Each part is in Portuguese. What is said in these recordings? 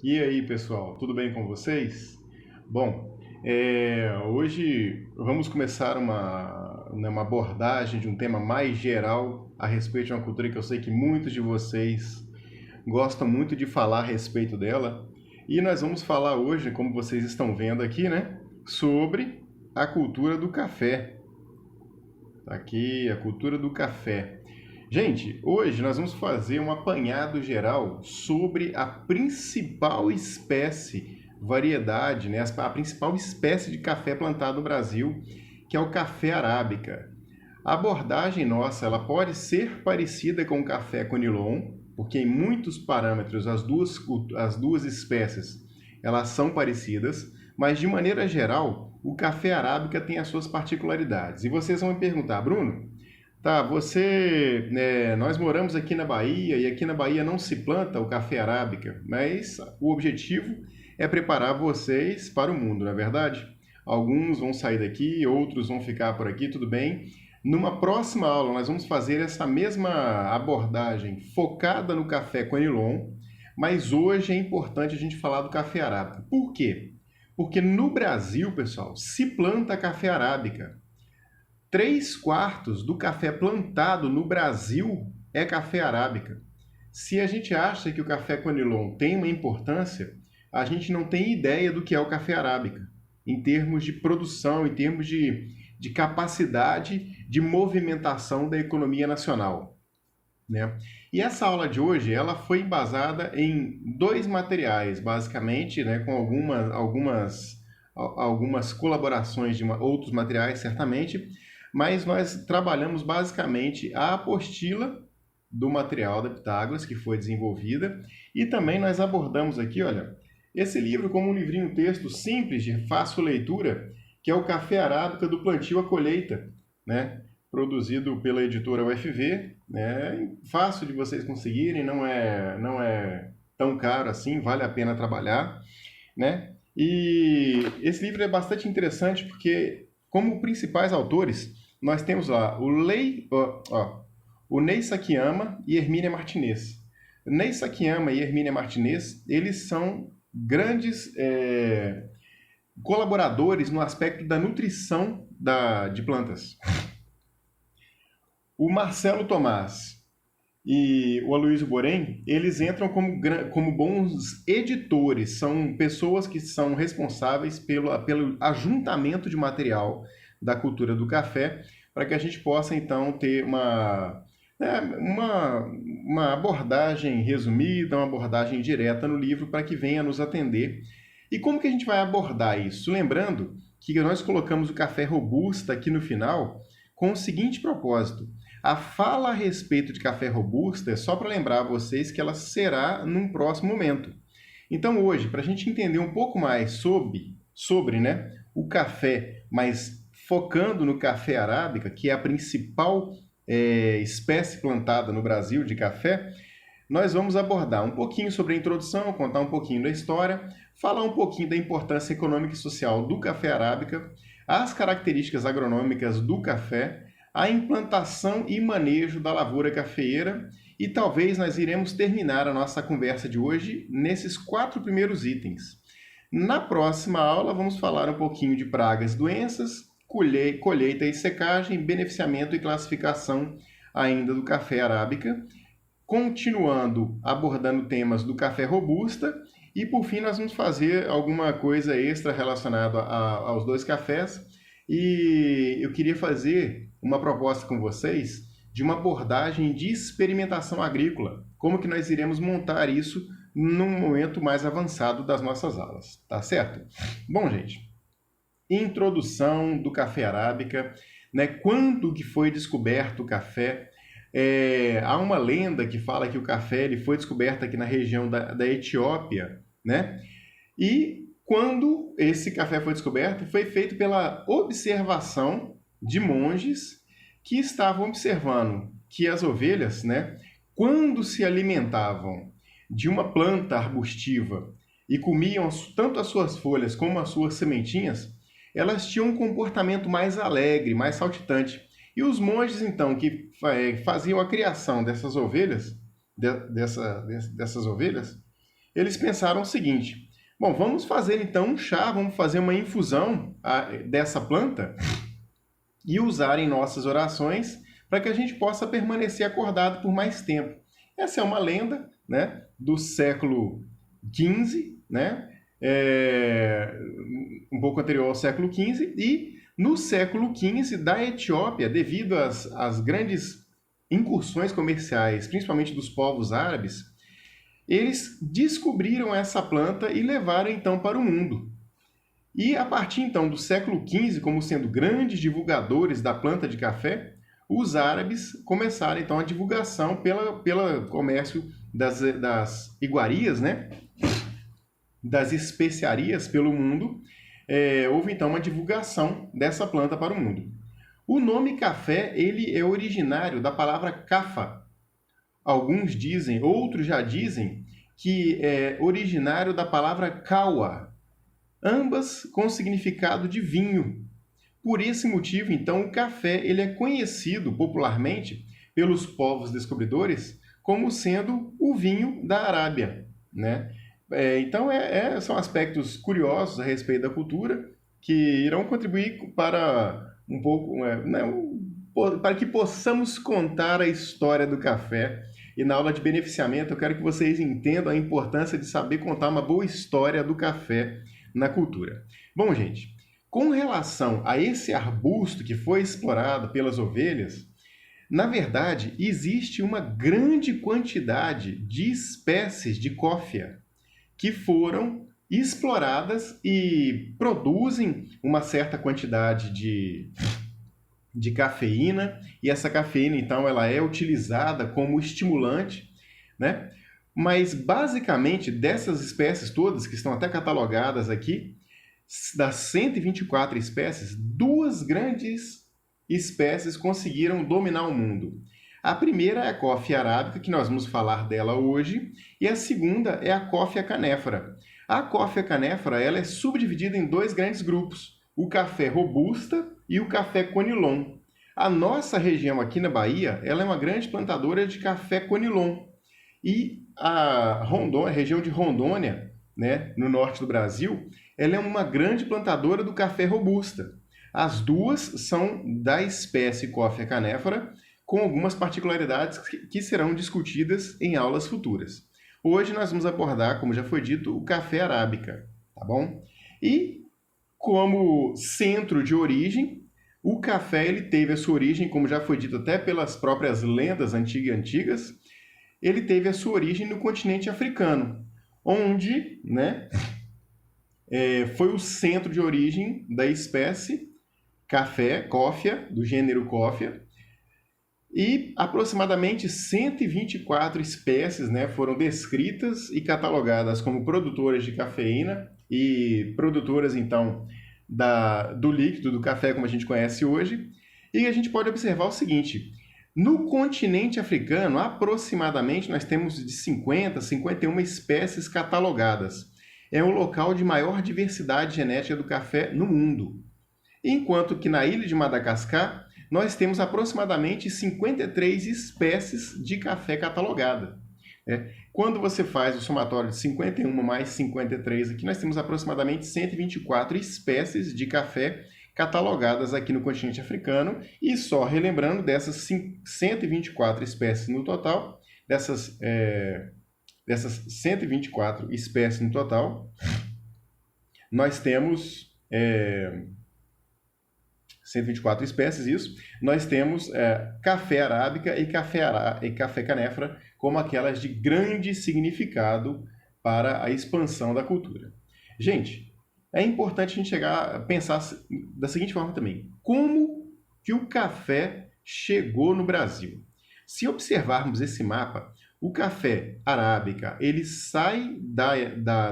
E aí, pessoal, tudo bem com vocês? Bom, hoje vamos começar uma abordagem de um tema mais geral a respeito de uma cultura que eu sei que muitos de vocês gostam muito de falar a respeito dela. E nós vamos falar hoje, como vocês estão vendo aqui, né, sobre a cultura do café. Tá aqui, a cultura do café. Gente, hoje nós vamos fazer um apanhado geral sobre a principal espécie, variedade, né? A principal espécie de café plantado no Brasil, que é o café arábica. A abordagem nossa, ela pode ser parecida com o café conilon, porque em muitos parâmetros as duas espécies elas são parecidas, mas de maneira geral, o café arábica tem as suas particularidades. E vocês vão me perguntar, Bruno, tá, nós moramos aqui na Bahia e aqui na Bahia não se planta o café arábica, mas o objetivo é preparar vocês para o mundo, não é verdade? Alguns vão sair daqui, outros vão ficar por aqui, tudo bem? Numa próxima aula, nós vamos fazer essa mesma abordagem focada no café conilon, mas hoje é importante a gente falar do café arábica. Por quê? Porque no Brasil, pessoal, se planta café arábica. 3/4 do café plantado no Brasil é café arábica. Se a gente acha que o café conilon tem uma importância, a gente não tem ideia do que é o café arábica, em termos de produção, em termos de capacidade de movimentação da economia nacional, né? E essa aula de hoje, ela foi embasada em dois materiais, basicamente, né, com algumas colaborações de outros materiais, certamente, mas nós trabalhamos basicamente a apostila do material da Pitágoras, que foi desenvolvida, e também nós abordamos aqui, olha, esse livro como um livrinho texto simples, de fácil leitura, que é o Café Arábica do Plantio à Colheita, né? Produzido pela editora UFV, né? Fácil de vocês conseguirem, não é tão caro assim, vale a pena trabalhar, né? E esse livro é bastante interessante porque, como principais autores, nós temos lá o Ney Sakiyama e Hermínia Martinez. Ney Sakiyama e Hermínia Martinez, eles são grandes colaboradores no aspecto da nutrição de plantas. O Marcelo Tomás e o Aloysio Borém, eles entram como bons editores, são pessoas que são responsáveis pelo ajuntamento de material da cultura do café, para que a gente possa então ter uma abordagem resumida, uma abordagem direta no livro para que venha nos atender. E como que a gente vai abordar isso? Lembrando que nós colocamos o café robusta aqui no final com o seguinte propósito: a fala a respeito de café robusta é só para lembrar a vocês que ela será num próximo momento. Então hoje, para a gente entender um pouco mais sobre, né, o café, mas focando no café arábica, que é a principal espécie plantada no Brasil de café, nós vamos abordar um pouquinho sobre a introdução, contar um pouquinho da história, falar um pouquinho da importância econômica e social do café arábica, as características agronômicas do café, a implantação e manejo da lavoura cafeeira e talvez nós iremos terminar a nossa conversa de hoje nesses 4 primeiros itens. Na próxima aula vamos falar um pouquinho de pragas, doenças, colheita e secagem, beneficiamento e classificação ainda do café arábica, continuando abordando temas do café robusta e por fim nós vamos fazer alguma coisa extra relacionada aos dois cafés e eu queria fazer uma proposta com vocês de uma abordagem de experimentação agrícola, como que nós iremos montar isso num momento mais avançado das nossas aulas, tá certo? Bom, gente, introdução do café arábica, né? Quando que foi descoberto o café? Há uma lenda que fala que o café ele foi descoberto aqui na região da Etiópia, né? E quando esse café foi descoberto, foi feito pela observação de monges que estavam observando que as ovelhas, né, quando se alimentavam de uma planta arbustiva e comiam tanto as suas folhas como as suas sementinhas, elas tinham um comportamento mais alegre, mais saltitante. E os monges, então, que faziam a criação dessas ovelhas, dessas ovelhas, eles pensaram o seguinte: bom, vamos fazer então um chá, vamos fazer uma infusão dessa planta e usar em nossas orações para que a gente possa permanecer acordado por mais tempo. Essa é uma lenda, né, do século XV, né, um pouco anterior ao século XV, e no século XV da Etiópia, devido às grandes incursões comerciais, principalmente dos povos árabes, eles descobriram essa planta e levaram então para o mundo. E a partir então do século XV, como sendo grandes divulgadores da planta de café, os árabes começaram então a divulgação pelo comércio das iguarias, né? Das especiarias pelo mundo. Houve então uma divulgação dessa planta para o mundo. O nome café, ele é originário da palavra kafa. Alguns dizem, outros já dizem, que é originário da palavra kawa, ambas com significado de vinho. Por esse motivo, então, o café ele é conhecido popularmente pelos povos descobridores como sendo o vinho da Arábia, né? Então, são aspectos curiosos a respeito da cultura que irão contribuir para um pouco, para que possamos contar a história do café. E na aula de beneficiamento, eu quero que vocês entendam a importância de saber contar uma boa história do café na cultura. Bom, gente, com relação a esse arbusto que foi explorado pelas ovelhas, na verdade, existe uma grande quantidade de espécies de cófea que foram exploradas e produzem uma certa quantidade de cafeína, e essa cafeína, então, ela é utilizada como estimulante, né? Mas, basicamente, dessas espécies todas, que estão até catalogadas aqui, das 124 espécies, 2 grandes espécies conseguiram dominar o mundo. A primeira é a cófea arábica, que nós vamos falar dela hoje, e a segunda é a cófea canéfora. A cófea canéfora ela é subdividida em 2 grandes grupos, o café robusta e o café conilon. A nossa região aqui na Bahia ela é uma grande plantadora de café conilon. E a região de Rondônia, né, no norte do Brasil, ela é uma grande plantadora do café robusta. As duas são da espécie cófea canéfora, com algumas particularidades que serão discutidas em aulas futuras. Hoje nós vamos abordar, como já foi dito, o café arábica, tá bom? E como centro de origem, o café ele teve a sua origem, como já foi dito até pelas próprias lendas antigas, ele teve a sua origem no continente africano, onde, né, foi o centro de origem da espécie cófea, do gênero cófea, e aproximadamente 124 espécies, né, foram descritas e catalogadas como produtoras de cafeína e produtoras, então, do líquido do café como a gente conhece hoje. E a gente pode observar o seguinte: no continente africano, aproximadamente, nós temos de 50 a 51 espécies catalogadas. É o local de maior diversidade genética do café no mundo. Enquanto que na ilha de Madagascar, nós temos aproximadamente 53 espécies de café catalogada. Quando você faz o somatório de 51 mais 53 aqui, nós temos aproximadamente 124 espécies de café catalogadas aqui no continente africano. E só relembrando, dessas 124 espécies no total, dessas 124 espécies no total, nós temos 124 espécies, isso. Nós temos café arábica e café canéfora como aquelas de grande significado para a expansão da cultura. Gente, é importante a gente chegar a pensar da seguinte forma também: como que o café chegou no Brasil? Se observarmos esse mapa, o café arábica ele sai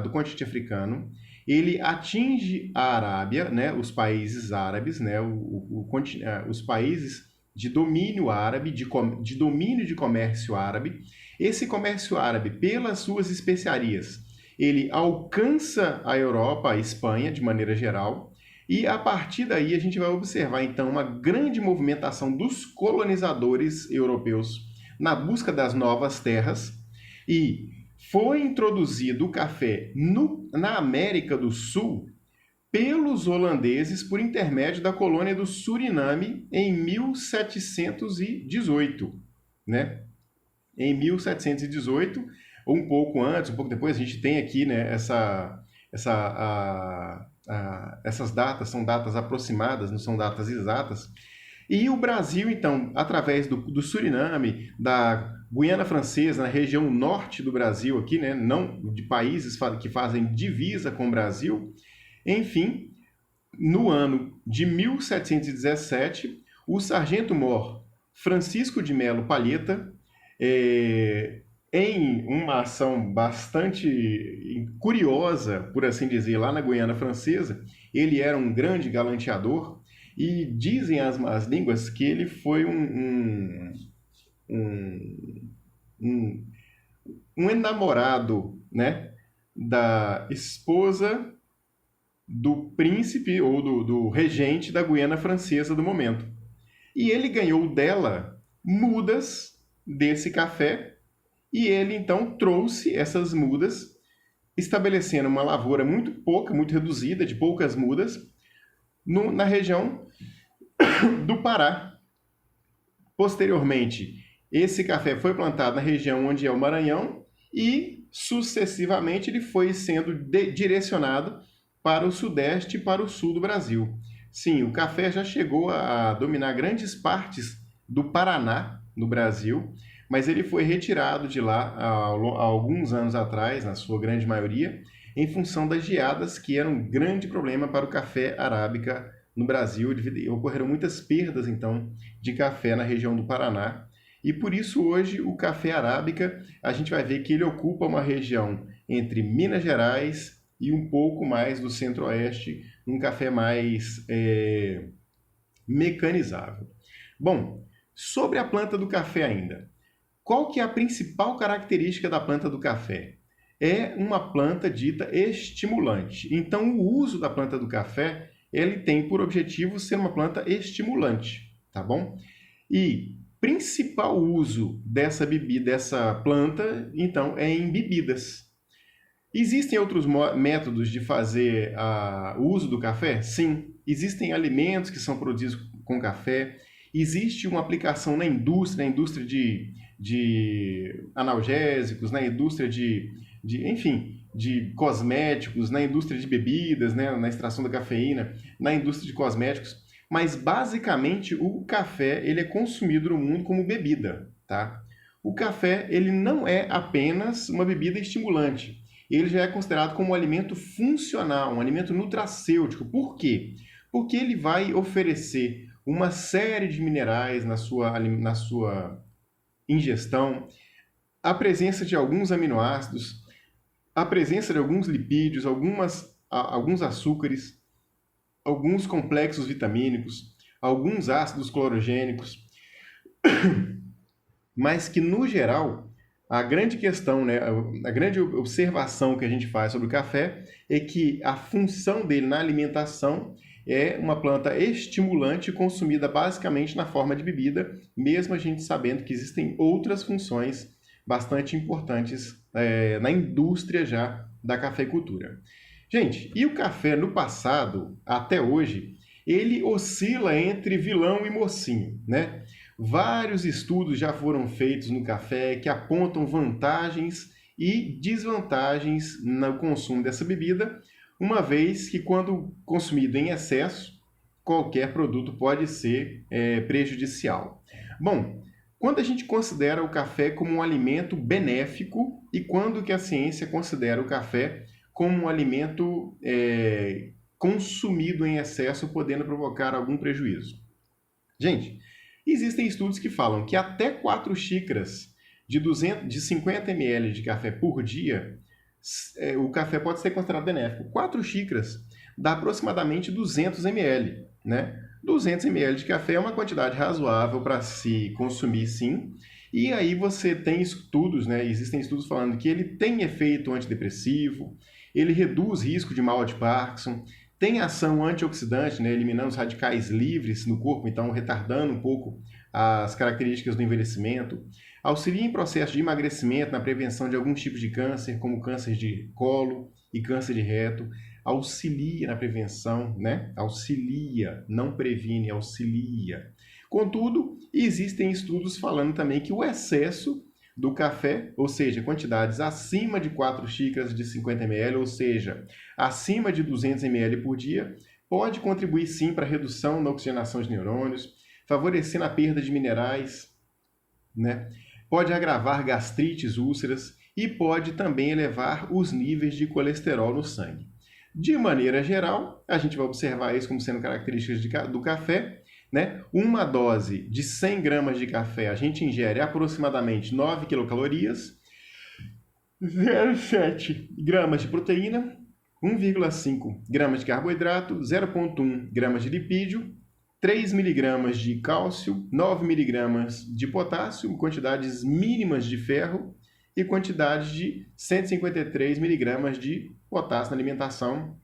do continente africano, ele atinge a Arábia, né, os países árabes, né, os países de domínio árabe, de domínio de comércio árabe. Esse comércio árabe, pelas suas especiarias, ele alcança a Europa, a Espanha, de maneira geral, e a partir daí a gente vai observar, então, uma grande movimentação dos colonizadores europeus na busca das novas terras, e foi introduzido o café na América do Sul pelos holandeses por intermédio da colônia do Suriname em 1718, né? Em 1718, um pouco antes, um pouco depois, a gente tem aqui, né, essas datas, são datas aproximadas, não são datas exatas. E o Brasil, então, através do Suriname, da Guiana Francesa, na região norte do Brasil aqui, né, não de países que fazem divisa com o Brasil, enfim, no ano de 1717, o sargento-mor Francisco de Melo Palheta, em uma ação bastante curiosa, por assim dizer, lá na Guiana Francesa, ele era um grande galanteador e dizem as más línguas que ele foi um enamorado, né, da esposa do príncipe ou do regente da Guiana Francesa do momento. E ele ganhou dela mudas desse café e ele então trouxe essas mudas, estabelecendo uma lavoura muito reduzida, de poucas mudas, na região do Pará. Posteriormente, esse café foi plantado na região onde é o Maranhão e, sucessivamente, ele foi sendo direcionado para o sudeste e para o sul do Brasil. Sim, o café já chegou a dominar grandes partes do Paraná, no Brasil, mas ele foi retirado de lá há alguns anos atrás, na sua grande maioria, em função das geadas, que eram um grande problema para o café arábica no Brasil. Ocorreram muitas perdas, então, de café na região do Paraná. E por isso, hoje, o café arábica, a gente vai ver que ele ocupa uma região entre Minas Gerais e um pouco mais do centro-oeste, um café mais mecanizável. Bom, sobre a planta do café ainda. Qual que é a principal característica da planta do café? É uma planta dita estimulante. Então, o uso da planta do café, ele tem por objetivo ser uma planta estimulante, tá bom? E principal uso dessa planta, então, é em bebidas. Existem outros métodos de fazer o uso do café? Sim. Existem alimentos que são produzidos com café. Existe uma aplicação na indústria de analgésicos, na indústria de cosméticos, na indústria de bebidas, né, na extração da cafeína, na indústria de cosméticos. Mas, basicamente, o café ele é consumido no mundo como bebida, tá? O café ele não é apenas uma bebida estimulante. Ele já é considerado como um alimento funcional, um alimento nutracêutico. Por quê? Porque ele vai oferecer uma série de minerais na sua ingestão, a presença de alguns aminoácidos, a presença de alguns lipídios, alguns açúcares, alguns complexos vitamínicos, alguns ácidos clorogênicos, mas que, no geral, a grande questão, né, a grande observação que a gente faz sobre o café é que a função dele na alimentação é uma planta estimulante consumida basicamente na forma de bebida, mesmo a gente sabendo que existem outras funções bastante importantes na indústria já da cafeicultura. Gente, e o café no passado, até hoje, ele oscila entre vilão e mocinho, né? Vários estudos já foram feitos no café que apontam vantagens e desvantagens no consumo dessa bebida, uma vez que, quando consumido em excesso, qualquer produto pode ser prejudicial. Bom, quando a gente considera o café como um alimento benéfico e quando que a ciência considera o café como um alimento consumido em excesso, podendo provocar algum prejuízo? Gente, existem estudos que falam que até 4 xícaras de 50 ml de café por dia, o café pode ser considerado benéfico. 4 xícaras dá aproximadamente 200 ml, né? 200 ml de café é uma quantidade razoável para se consumir, sim. E aí você tem estudos, né? Existem estudos falando que ele tem efeito antidepressivo, ele reduz risco de mal de Parkinson, tem ação antioxidante, né? Eliminando os radicais livres no corpo, então retardando um pouco as características do envelhecimento. auxilia em processo de emagrecimento, na prevenção de alguns tipos de câncer, como câncer de colo e câncer de reto, auxilia na prevenção, né? Auxilia, não previne, auxilia. Contudo, existem estudos falando também que o excesso do café, ou seja, quantidades acima de 4 xícaras de 50 ml, ou seja, acima de 200 ml por dia, pode contribuir sim para a redução na oxigenação de neurônios, favorecendo a perda de minerais, né? Pode agravar gastrites, úlceras e pode também elevar os níveis de colesterol no sangue. De maneira geral, a gente vai observar isso como sendo características do café, né? Uma dose de 100 gramas de café, a gente ingere aproximadamente 9 quilocalorias, 0,7 gramas de proteína, 1,5 gramas de carboidrato, 0,1 gramas de lipídio, 3 miligramas de cálcio, 9 miligramas de potássio, quantidades mínimas de ferro e quantidade de 153 miligramas de potássio na alimentação,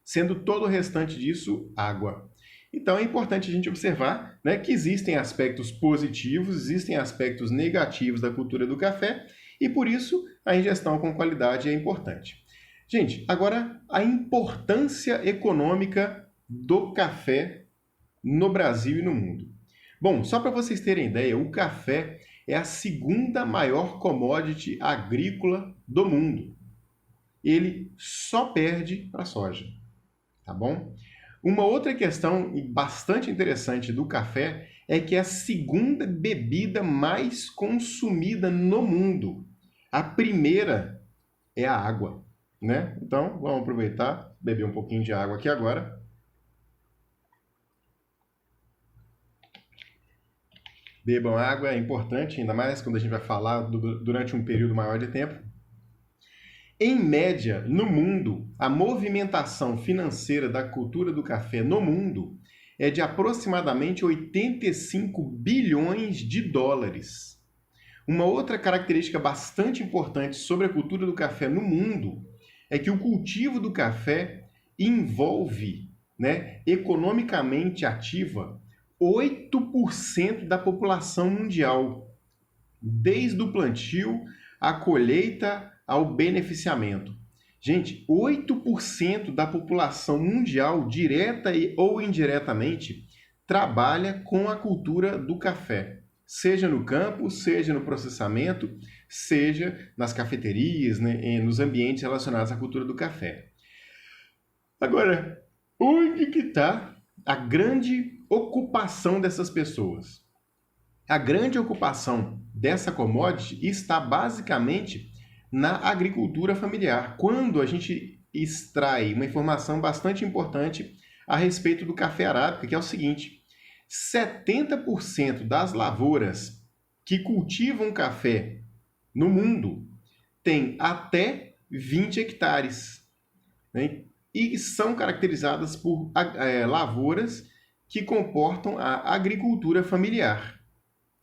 sendo todo o restante disso água. Então é importante a gente observar, né, que existem aspectos positivos, existem aspectos negativos da cultura do café e por isso a ingestão com qualidade é importante. Gente, agora a importância econômica do café no Brasil e no mundo. Bom, só para vocês terem ideia, o café é a segunda maior commodity agrícola do mundo. Ele só perde para a soja, tá bom? Uma outra questão bastante interessante do café é que é a segunda bebida mais consumida no mundo. A primeira é a água, né? Então, vamos aproveitar, beber um pouquinho de água aqui agora. Bebam água, é importante, ainda mais quando a gente vai falar durante um período maior de tempo. Em média, no mundo, a movimentação financeira da cultura do café no mundo é de aproximadamente 85 bilhões de dólares. Uma outra característica bastante importante sobre a cultura do café no mundo é que o cultivo do café envolve, né, economicamente ativa 8% da população mundial, desde o plantio, à colheita, ao beneficiamento. Gente, 8% da população mundial, direta ou indiretamente, trabalha com a cultura do café. Seja no campo, seja no processamento, seja nas cafeterias, né, nos ambientes relacionados à cultura do café. Agora, onde que está a grande ocupação dessas pessoas? A grande ocupação dessa commodity está basicamente na agricultura familiar, quando a gente extrai uma informação bastante importante a respeito do café arábica, que é o seguinte: 70% das lavouras que cultivam café no mundo têm até 20 hectares, né? E são caracterizadas por lavouras que comportam a agricultura familiar.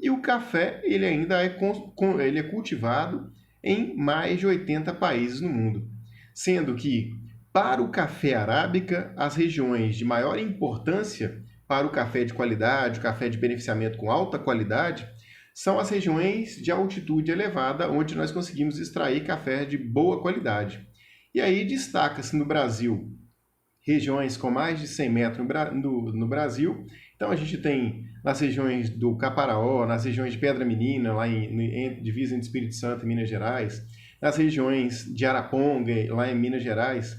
E o café ele ainda é cultivado em mais de 80 países no mundo, sendo que, para o café arábica, as regiões de maior importância para o café de qualidade, o café de beneficiamento com alta qualidade, são as regiões de altitude elevada, onde nós conseguimos extrair café de boa qualidade. E aí destaca-se no Brasil regiões com mais de 100 metros no Brasil. Então a gente tem nas regiões do Caparaó, nas regiões de Pedra Menina, lá em divisa entre Espírito Santo e Minas Gerais, nas regiões de Araponga, lá em Minas Gerais,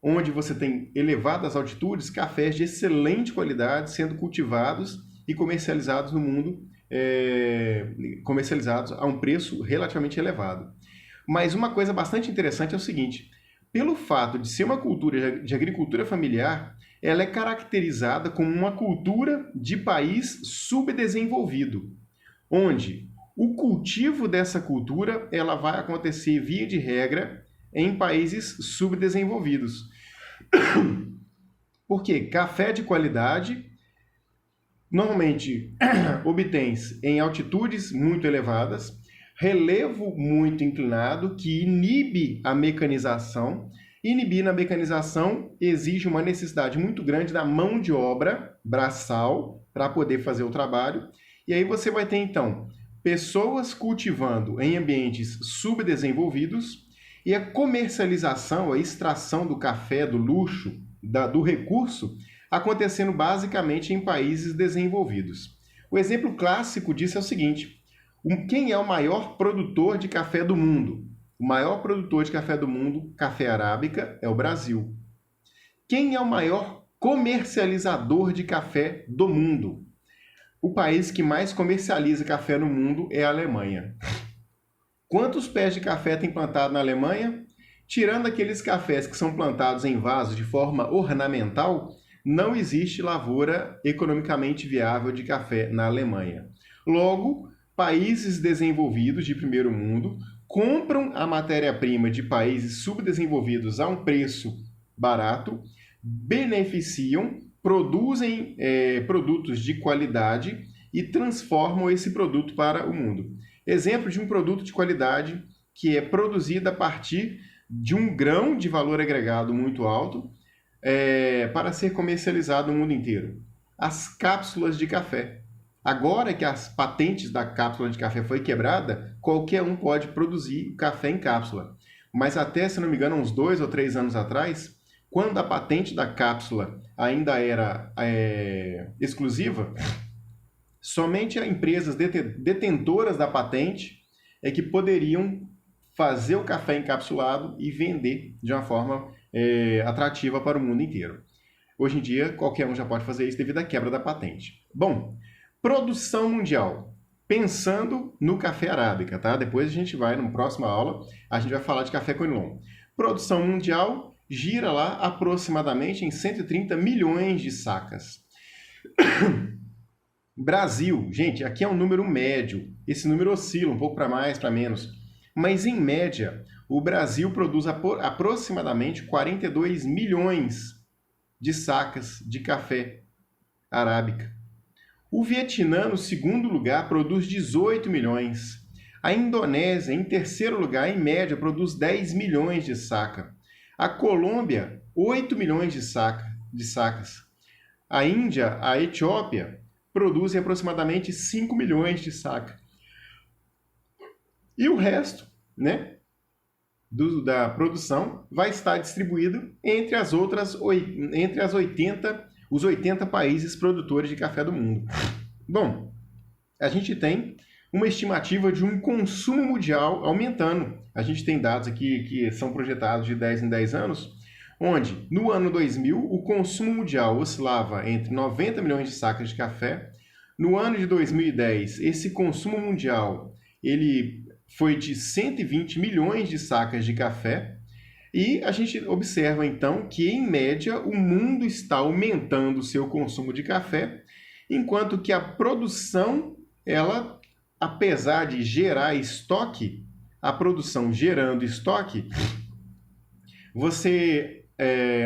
onde você tem elevadas altitudes, cafés de excelente qualidade sendo cultivados e comercializados no mundo, comercializados a um preço relativamente elevado. Mas uma coisa bastante interessante é o seguinte: pelo fato de ser uma cultura de agricultura familiar, ela é caracterizada como uma cultura de país subdesenvolvido, onde o cultivo dessa cultura ela vai acontecer, via de regra, em países subdesenvolvidos. Porque café de qualidade normalmente obtém-se em altitudes muito elevadas, relevo muito inclinado que inibe a mecanização. Inibir a mecanização exige uma necessidade muito grande da mão de obra braçal para poder fazer o trabalho. E aí você vai ter, então, pessoas cultivando em ambientes subdesenvolvidos e a comercialização, a extração do café, do luxo, do recurso, acontecendo basicamente em países desenvolvidos. O exemplo clássico disso é o seguinte: quem é o maior produtor de café do mundo? O maior produtor de café do mundo, café arábica, é o Brasil. Quem é o maior comercializador de café do mundo? O país que mais comercializa café no mundo é a Alemanha. Quantos pés de café tem plantado na Alemanha? Tirando aqueles cafés que são plantados em vasos de forma ornamental, não existe lavoura economicamente viável de café na Alemanha. Logo, países desenvolvidos de primeiro mundo compram a matéria-prima de países subdesenvolvidos a um preço barato, beneficiam, produzem produtos de qualidade e transformam esse produto para o mundo. Exemplo de um produto de qualidade que é produzido a partir de um grão de valor agregado muito alto para ser comercializado no mundo inteiro. As cápsulas de café. Agora que as patentes da cápsula de café foi quebrada, qualquer um pode produzir café em cápsula. Mas até, se não me engano, uns 2 ou 3 anos atrás, quando a patente da cápsula ainda era exclusiva, somente empresas detentoras da patente é que poderiam fazer o café encapsulado e vender de uma forma atrativa para o mundo inteiro. Hoje em dia, qualquer um já pode fazer isso devido à quebra da patente. Bom, produção mundial. Pensando no café arábica, tá? Depois a gente vai, na próxima aula, a gente vai falar de café Conilon. Produção mundial gira lá aproximadamente em 130 milhões de sacas. Brasil, gente, aqui é um número médio. Esse número oscila um pouco para mais, para menos. Mas, em média, o Brasil produz aproximadamente 42 milhões de sacas de café arábica. O Vietnã, no segundo lugar, produz 18 milhões. A Indonésia, em terceiro lugar, em média, produz 10 milhões de saca. A Colômbia, 8 milhões de sacas. A Índia, a Etiópia, produzem aproximadamente 5 milhões de sacas. E o resto, né, da produção vai estar distribuído entre os 80 países produtores de café do mundo. Bom, a gente tem uma estimativa de um consumo mundial aumentando. A gente tem dados aqui que são projetados de 10 em 10 anos, onde no ano 2000 o consumo mundial oscilava entre 90 milhões de sacas de café. No ano de 2010, esse consumo mundial ele foi de 120 milhões de sacas de café. E a gente observa, então, que, em média, o mundo está aumentando o seu consumo de café, enquanto que a produção, ela, apesar de gerar estoque, a produção gerando estoque, você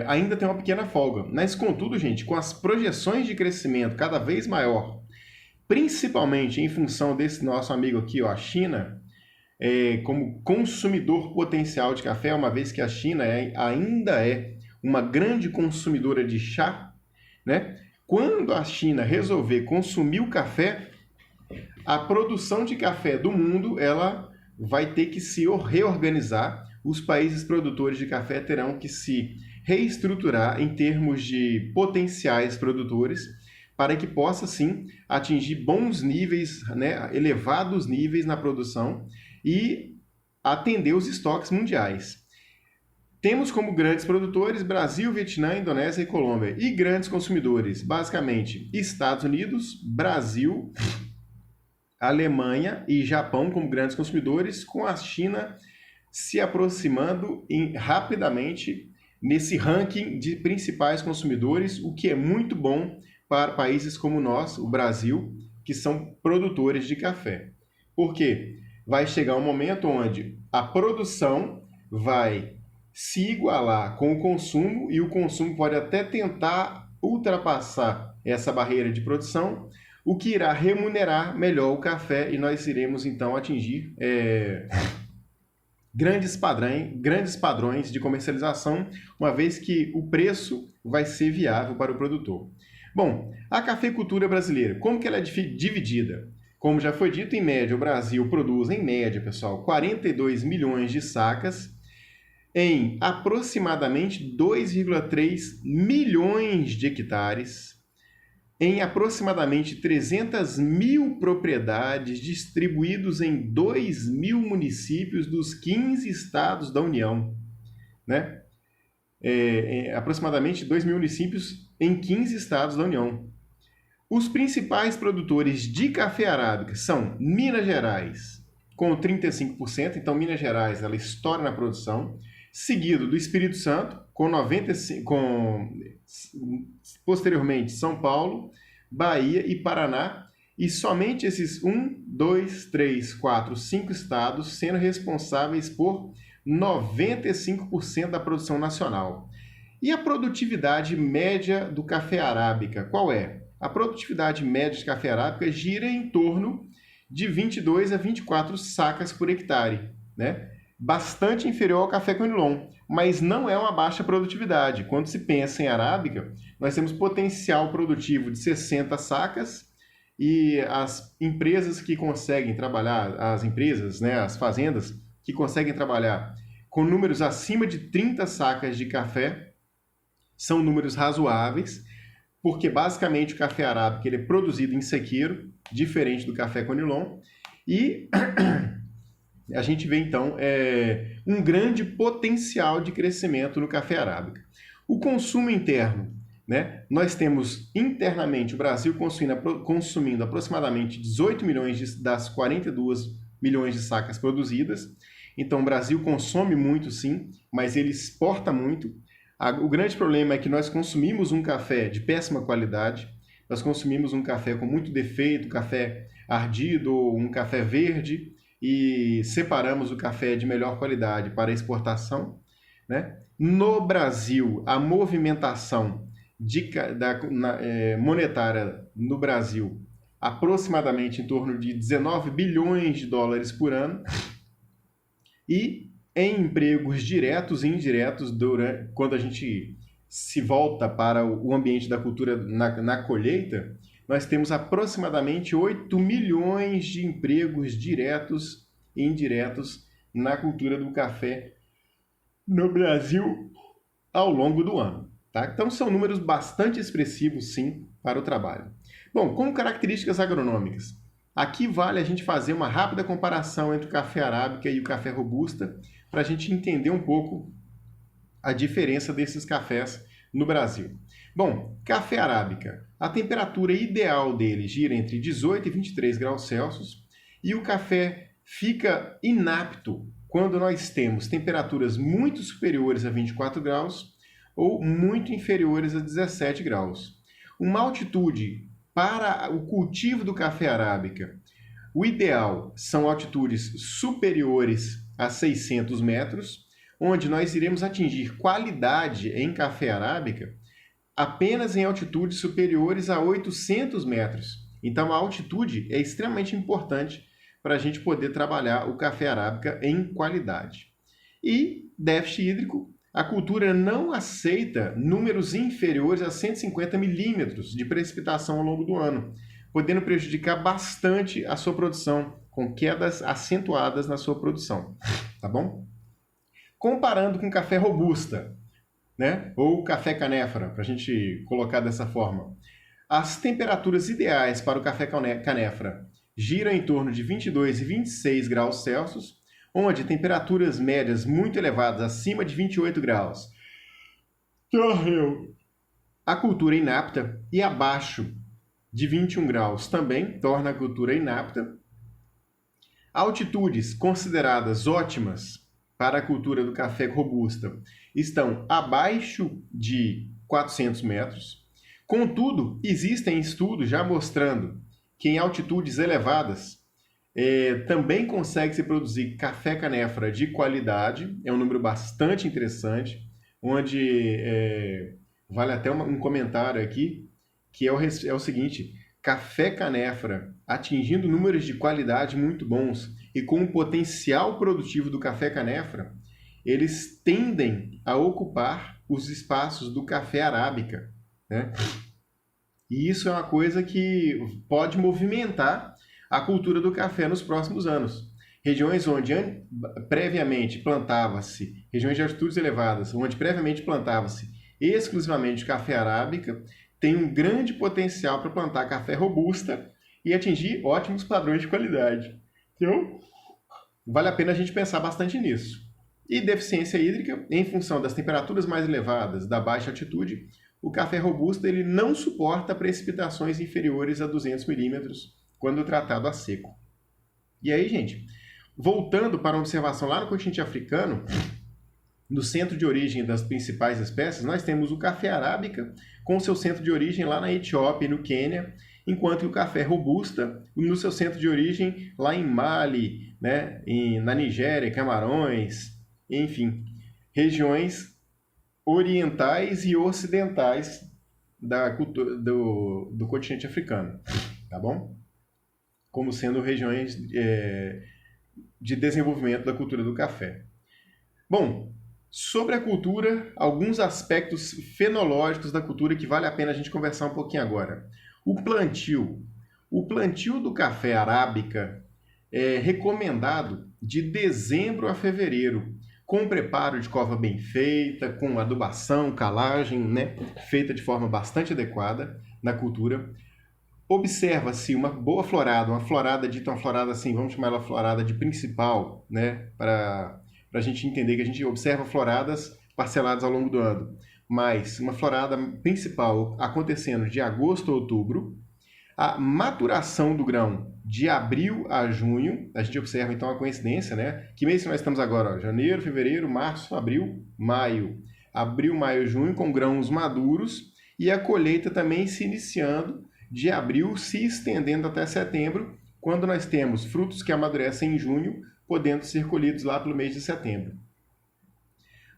ainda tem uma pequena folga. Mas, contudo, gente, com as projeções de crescimento cada vez maior, principalmente em função desse nosso amigo aqui, ó, a China, como consumidor potencial de café, uma vez que a China ainda é uma grande consumidora de chá, né? Quando a China resolver consumir o café, a produção de café do mundo ela vai ter que se reorganizar. Os países produtores de café terão que se reestruturar em termos de potenciais produtores para que possa, sim, atingir bons níveis, né, elevados níveis na produção e atender os estoques mundiais. Temos como grandes produtores Brasil, Vietnã, Indonésia e Colômbia. E grandes consumidores, basicamente, Estados Unidos, Brasil, Alemanha e Japão como grandes consumidores, com a China se aproximando rapidamente nesse ranking de principais consumidores, o que é muito bom para países como nós, o Brasil, que são produtores de café. Por quê? Vai chegar um momento onde a produção vai se igualar com o consumo e o consumo pode até tentar ultrapassar essa barreira de produção, o que irá remunerar melhor o café e nós iremos então atingir grandes padrões de comercialização, uma vez que o preço vai ser viável para o produtor. Bom, a cafeicultura brasileira, como que ela é dividida? Como já foi dito, em média, o Brasil produz, em média, pessoal, 42 milhões de sacas em aproximadamente 2,3 milhões de hectares, em aproximadamente 300 mil propriedades distribuídos em 2 mil municípios dos 15 estados da União, né? Aproximadamente 2 mil municípios em 15 estados da União. Os principais produtores de café arábica são Minas Gerais, com 35%, então Minas Gerais ela estoura na produção, seguido do Espírito Santo, com 95%, posteriormente São Paulo, Bahia e Paraná, e somente esses 5 estados sendo responsáveis por 95% da produção nacional. E a produtividade média do café arábica, qual é? A produtividade média de café arábica gira em torno de 22 a 24 sacas por hectare, né? Bastante inferior ao café conilon, mas não é uma baixa produtividade. Quando se pensa em arábica, nós temos potencial produtivo de 60 sacas e as empresas que conseguem trabalhar, as fazendas que conseguem trabalhar com números acima de 30 sacas de café são números razoáveis, porque basicamente o café arábica ele é produzido em sequeiro, diferente do café conilon, e a gente vê então um grande potencial de crescimento no café arábica. O consumo interno, né? Nós temos internamente o Brasil consumindo aproximadamente 18 milhões das 42 milhões de sacas produzidas. Então o Brasil consome muito sim, mas ele exporta muito. O grande problema é que nós consumimos um café de péssima qualidade, nós consumimos um café com muito defeito, café ardido ou um café verde, e separamos o café de melhor qualidade para exportação, né? No Brasil, a movimentação monetária no Brasil aproximadamente em torno de 19 bilhões de dólares por ano, e em empregos diretos e indiretos, quando a gente se volta para o ambiente da cultura na colheita, nós temos aproximadamente 8 milhões de empregos diretos e indiretos na cultura do café no Brasil ao longo do ano. Tá? Então são números bastante expressivos, sim, para o trabalho. Bom, como características agronômicas, aqui vale a gente fazer uma rápida comparação entre o café arábica e o café robusta, para a gente entender um pouco a diferença desses cafés no Brasil. Bom, café arábica, a temperatura ideal dele gira entre 18 e 23 graus Celsius, e o café fica inapto quando nós temos temperaturas muito superiores a 24 graus ou muito inferiores a 17 graus. Uma altitude para o cultivo do café arábica, o ideal são altitudes superiores a 600 metros, onde nós iremos atingir qualidade em café arábica apenas em altitudes superiores a 800 metros. Então, a altitude é extremamente importante para a gente poder trabalhar o café arábica em qualidade. E déficit hídrico, a cultura não aceita números inferiores a 150 milímetros de precipitação ao longo do ano, podendo prejudicar bastante a sua produção, com quedas acentuadas na sua produção, tá bom? Comparando com café robusta, né? Ou café canéfora, para a gente colocar dessa forma. As temperaturas ideais para o café canéfora giram em torno de 22 e 26 graus Celsius, onde temperaturas médias muito elevadas, acima de 28 graus, a cultura inapta, e abaixo de 21 graus também torna a cultura inapta. Altitudes consideradas ótimas para a cultura do café robusta estão abaixo de 400 metros. Contudo, existem estudos já mostrando que em altitudes elevadas também consegue-se produzir café canéfora de qualidade. É um número bastante interessante, onde vale até um comentário aqui, que é o seguinte: café canéfora atingindo números de qualidade muito bons e com o potencial produtivo do café canéfora, eles tendem a ocupar os espaços do café arábica, né? E isso é uma coisa que pode movimentar a cultura do café nos próximos anos. Regiões onde previamente plantava-se, regiões de altitudes elevadas, onde previamente plantava-se exclusivamente café arábica, tem um grande potencial para plantar café robusta e atingir ótimos padrões de qualidade. Então, vale a pena a gente pensar bastante nisso. E deficiência hídrica, em função das temperaturas mais elevadas, da baixa altitude, o café robusto ele não suporta precipitações inferiores a 200 milímetros quando tratado a seco. E aí, gente, voltando para uma observação lá no continente africano, no centro de origem das principais espécies, nós temos o café arábica, com seu centro de origem lá na Etiópia e no Quênia, enquanto que o café robusta, no seu centro de origem lá em Mali, né, na Nigéria, Camarões, enfim, regiões orientais e ocidentais do continente africano, tá bom? Como sendo regiões de desenvolvimento da cultura do café. Bom, sobre a cultura, alguns aspectos fenológicos da cultura que vale a pena a gente conversar um pouquinho agora. O plantio. O plantio do café arábica é recomendado de dezembro a fevereiro, com preparo de cova bem feita, com adubação, calagem, né, feita de forma bastante adequada na cultura. Observa-se uma boa florada, uma florada dita uma florada assim, vamos chamar ela florada de principal, né, para a gente entender que a gente observa floradas parceladas ao longo do ano, mas uma florada principal acontecendo de agosto a outubro, a maturação do grão de abril a junho, a gente observa então a coincidência, né? Que mês que nós estamos agora? Ó? Janeiro, fevereiro, março, abril, maio. Abril, maio, junho com grãos maduros e a colheita também se iniciando de abril, se estendendo até setembro, quando nós temos frutos que amadurecem em junho, podendo ser colhidos lá pelo mês de setembro.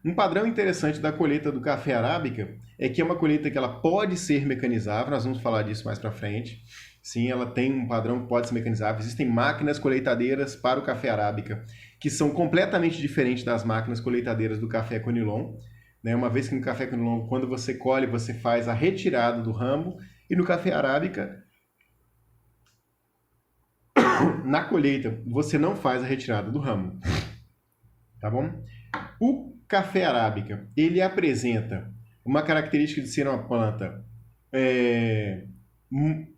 Um padrão interessante da colheita do café arábica é que é uma colheita que ela pode ser mecanizável, nós vamos falar disso mais para frente. Sim, ela tem um padrão que pode ser mecanizável. Existem máquinas colheitadeiras para o café arábica que são completamente diferentes das máquinas colheitadeiras do café conilon. Né? Uma vez que no café conilon, quando você colhe, você faz a retirada do ramo, e no café arábica, na colheita, você não faz a retirada do ramo. Tá bom? O café arábica, ele apresenta uma característica de ser uma planta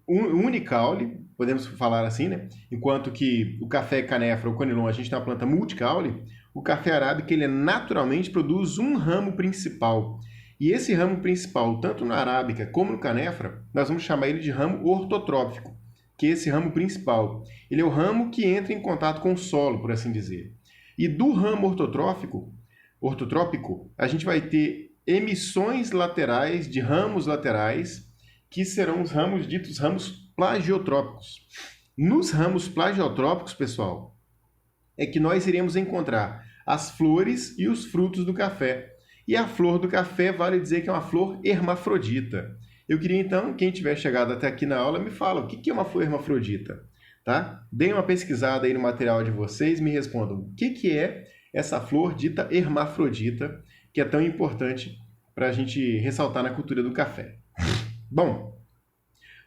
unicaule, podemos falar assim, né? Enquanto que o café canéfora ou conilon, a gente tem uma planta multicaule, o café arábica, ele naturalmente produz um ramo principal. E esse ramo principal, tanto na arábica como no canéfora, nós vamos chamar ele de ramo ortotrófico, que é esse ramo principal. Ele é o ramo que entra em contato com o solo, por assim dizer. E do ramo ortotrópico, a gente vai ter emissões laterais de ramos laterais, que serão os ramos ditos ramos plagiotrópicos. Nos ramos plagiotrópicos, pessoal, é que nós iremos encontrar as flores e os frutos do café. E a flor do café vale dizer que é uma flor hermafrodita. Eu queria então, quem tiver chegado até aqui na aula, me fala o que é uma flor hermafrodita. Tá? Deem uma pesquisada aí no material de vocês e me respondam o que é essa flor dita hermafrodita, que é tão importante para a gente ressaltar na cultura do café. Bom,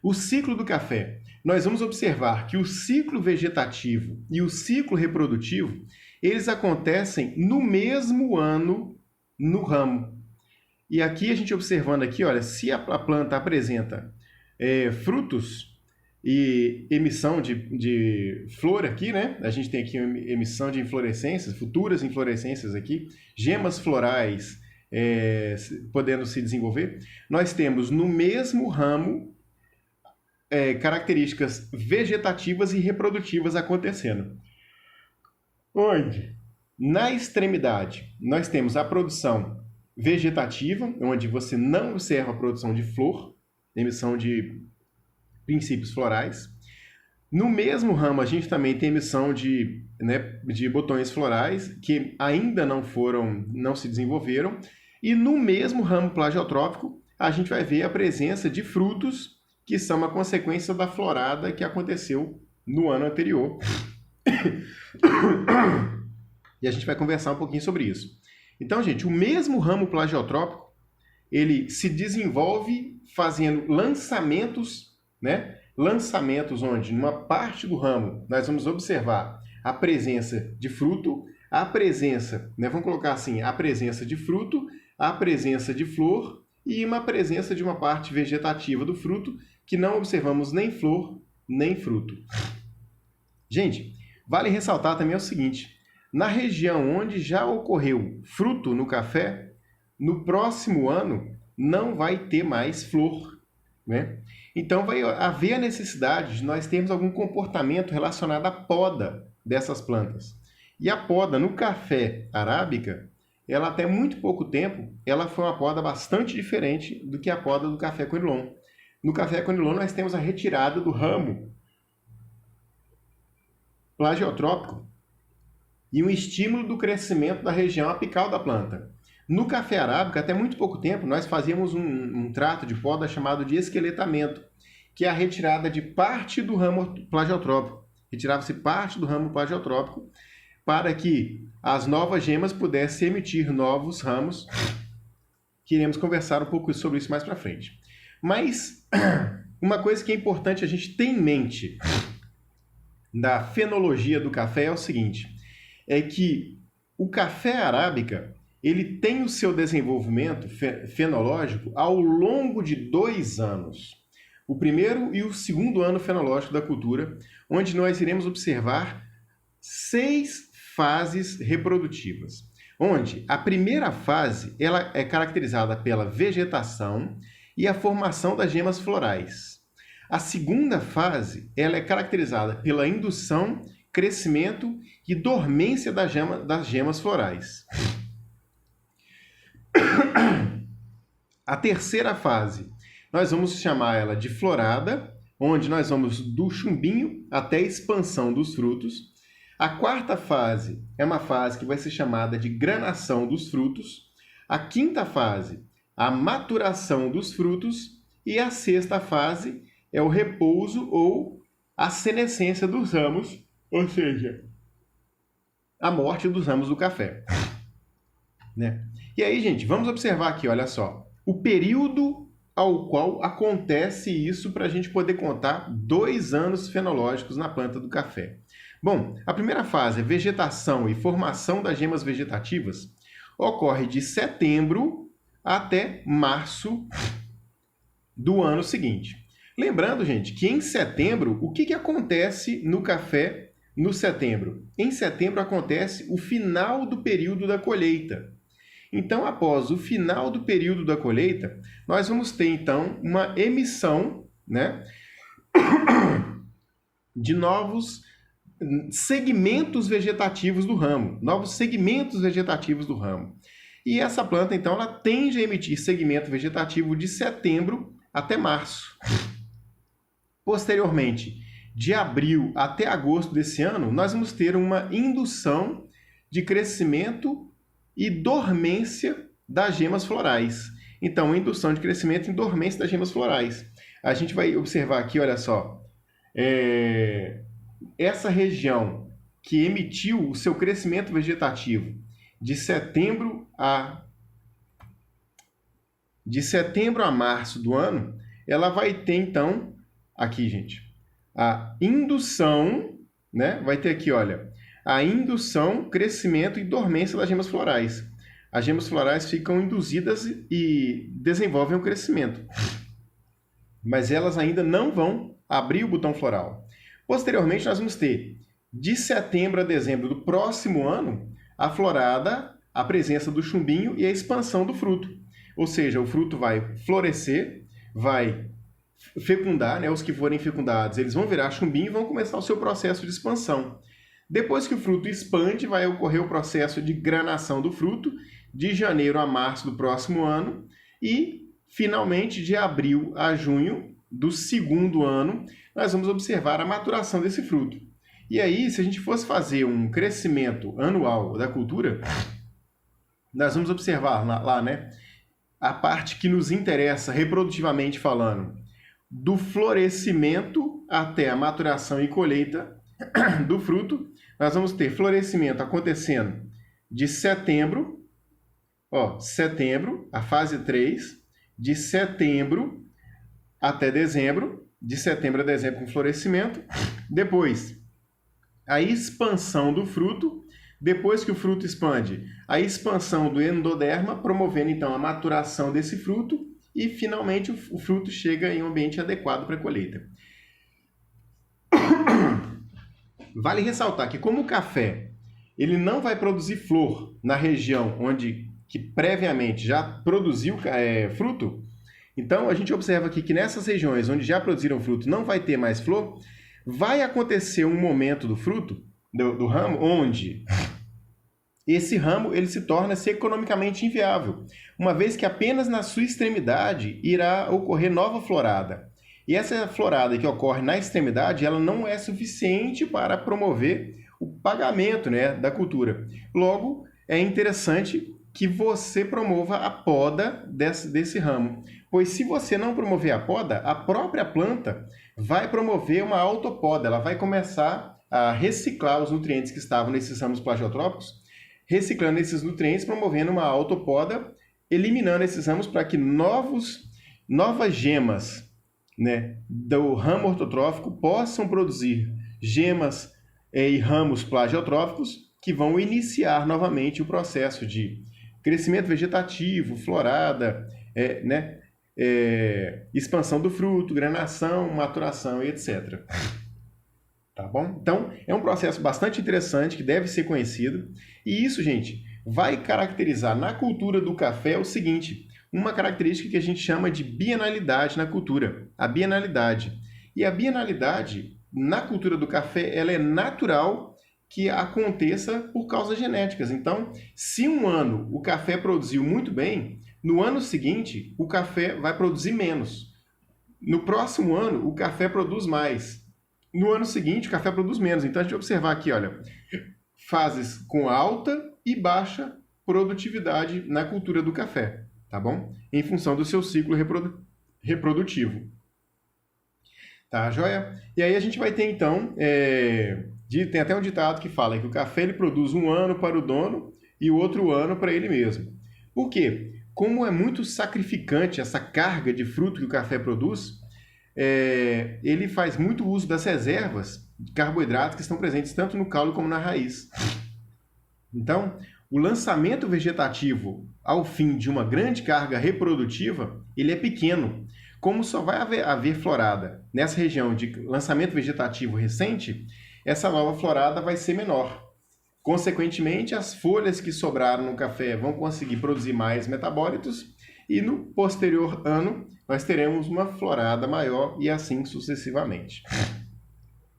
o ciclo do café. Nós vamos observar que o ciclo vegetativo e o ciclo reprodutivo, eles acontecem no mesmo ano no ramo. E aqui a gente observando aqui, olha, se a planta apresenta frutos e emissão de flor aqui, né? A gente tem aqui emissão de inflorescências, futuras inflorescências aqui, gemas florais podendo se desenvolver. Nós temos no mesmo ramo características vegetativas e reprodutivas acontecendo. Onde? Na extremidade, nós temos a produção vegetativa, onde você não observa a produção de flor, emissão de princípios florais. No mesmo ramo, a gente também tem emissão de botões florais, que ainda não se desenvolveram. E no mesmo ramo plagiotrófico, a gente vai ver a presença de frutos, que são uma consequência da florada que aconteceu no ano anterior. E a gente vai conversar um pouquinho sobre isso. Então, gente, o mesmo ramo plagiotrópico, ele se desenvolve fazendo lançamentos, né, lançamentos onde, numa parte do ramo, nós vamos observar a presença de fruto, a presença, né, vamos colocar assim, a presença de fruto, a presença de flor e uma presença de uma parte vegetativa do fruto que não observamos nem flor nem fruto. Gente, vale ressaltar também o seguinte, na região onde já ocorreu fruto no café, no próximo ano não vai ter mais flor, né? Então vai haver a necessidade de nós termos algum comportamento relacionado à poda dessas plantas. E a poda no café arábica, ela até muito pouco tempo, ela foi uma poda bastante diferente do que a poda do café conilon. No café conilon nós temos a retirada do ramo plagiotrópico e um estímulo do crescimento da região apical da planta. No café arábica, até muito pouco tempo, nós fazíamos um trato de poda chamado de esqueletamento, que é a retirada de parte do ramo plagiotrópico. Retirava-se parte do ramo plagiotrópico para que as novas gemas pudessem emitir novos ramos, que iremos conversar um pouco sobre isso mais para frente. Mas uma coisa que é importante a gente ter em mente da fenologia do café é o seguinte, é que o café arábica ele tem o seu desenvolvimento fenológico ao longo de 2 anos. O primeiro e o segundo ano fenológico da cultura, onde nós iremos observar 6 fases reprodutivas. Onde a primeira fase ela é caracterizada pela vegetação e a formação das gemas florais. A segunda fase ela é caracterizada pela indução, crescimento e dormência das gemas florais. A terceira fase, nós vamos chamar ela de florada, onde nós vamos do chumbinho até a expansão dos frutos. A quarta fase é uma fase que vai ser chamada de granação dos frutos. A quinta fase, a maturação dos frutos. E a sexta fase é o repouso ou a senescência dos ramos, ou seja, a morte dos ramos do café. Né? E aí, gente, vamos observar aqui, olha só, o período ao qual acontece isso para a gente poder contar 2 anos fenológicos na planta do café. Bom, a primeira fase, é vegetação e formação das gemas vegetativas, ocorre de setembro até março do ano seguinte. Lembrando, gente, que em setembro, o que acontece no café no setembro? Em setembro acontece o final do período da colheita. Então, após o final do período da colheita, nós vamos ter, então, uma emissão, né, de novos segmentos vegetativos do ramo, E essa planta, então, ela tende a emitir segmento vegetativo de setembro até março. Posteriormente, de abril até agosto desse ano, nós vamos ter uma indução de crescimento e dormência das gemas florais. Então, indução de crescimento e dormência das gemas florais. A gente vai observar aqui, olha só, essa região que emitiu o seu crescimento vegetativo de setembro a março do ano, ela vai ter, então, aqui, gente, a indução, né? Vai ter aqui, olha, a indução, crescimento e dormência das gemas florais. As gemas florais ficam induzidas e desenvolvem o crescimento, mas elas ainda não vão abrir o botão floral. Posteriormente, nós vamos ter, de setembro a dezembro do próximo ano, a florada, a presença do chumbinho e a expansão do fruto. Ou seja, o fruto vai florescer, vai fecundar, né? Os que forem fecundados, eles vão virar chumbinho e vão começar o seu processo de expansão. Depois que o fruto expande, vai ocorrer o processo de granação do fruto, de janeiro a março do próximo ano, e, finalmente, de abril a junho do segundo ano, nós vamos observar a maturação desse fruto. E aí, se a gente fosse fazer um crescimento anual da cultura, nós vamos observar lá, né, a parte que nos interessa reprodutivamente falando, do florescimento até a maturação e colheita do fruto. Nós vamos ter florescimento acontecendo de setembro, a fase 3, de setembro até dezembro, de setembro a dezembro com florescimento. Depois, a expansão do fruto. Depois que o fruto expande, a expansão do endoderma, promovendo então a maturação desse fruto e finalmente o fruto chega em um ambiente adequado para a colheita. Vale ressaltar que como o café ele não vai produzir flor na região que previamente já produziu fruto, então a gente observa aqui que nessas regiões onde já produziram fruto não vai ter mais flor, vai acontecer um momento do fruto, do ramo, onde esse ramo ele se torna-se economicamente inviável, uma vez que apenas na sua extremidade irá ocorrer nova florada. E essa florada que ocorre na extremidade, ela não é suficiente para promover o pagamento, né, da cultura. Logo, é interessante que você promova a poda desse ramo, pois se você não promover a poda, a própria planta vai promover uma autopoda, ela vai começar a reciclar os nutrientes que estavam nesses ramos plagiotrópicos, reciclando esses nutrientes, promovendo uma autopoda, eliminando esses ramos para que novas gemas, né, do ramo ortotrófico possam produzir gemas e ramos plagiotróficos que vão iniciar novamente o processo de crescimento vegetativo, florada, expansão do fruto, granação, maturação e etc. Tá bom? Então, é um processo bastante interessante que deve ser conhecido. E isso, gente, vai caracterizar na cultura do café o seguinte, uma característica que a gente chama de bienalidade na cultura, a bienalidade. E a bienalidade na cultura do café, ela é natural que aconteça por causas genéticas. Então, se um ano o café produziu muito bem, no ano seguinte o café vai produzir menos. No próximo ano, o café produz mais. No ano seguinte, o café produz menos. Então, a gente vai observar aqui, olha, fases com alta e baixa produtividade na cultura do café, tá bom? Em função do seu ciclo reprodutivo. Tá, joia? E aí a gente vai ter, então, tem até um ditado que fala que o café ele produz um ano para o dono e o outro ano para ele mesmo. Por quê? Como é muito sacrificante essa carga de fruto que o café produz, ele faz muito uso das reservas de carboidratos que estão presentes tanto no caule como na raiz. Então, o lançamento vegetativo ao fim de uma grande carga reprodutiva, ele é pequeno. Como só vai haver florada nessa região de lançamento vegetativo recente, essa nova florada vai ser menor. Consequentemente, as folhas que sobraram no café vão conseguir produzir mais metabólitos e no posterior ano nós teremos uma florada maior e assim sucessivamente.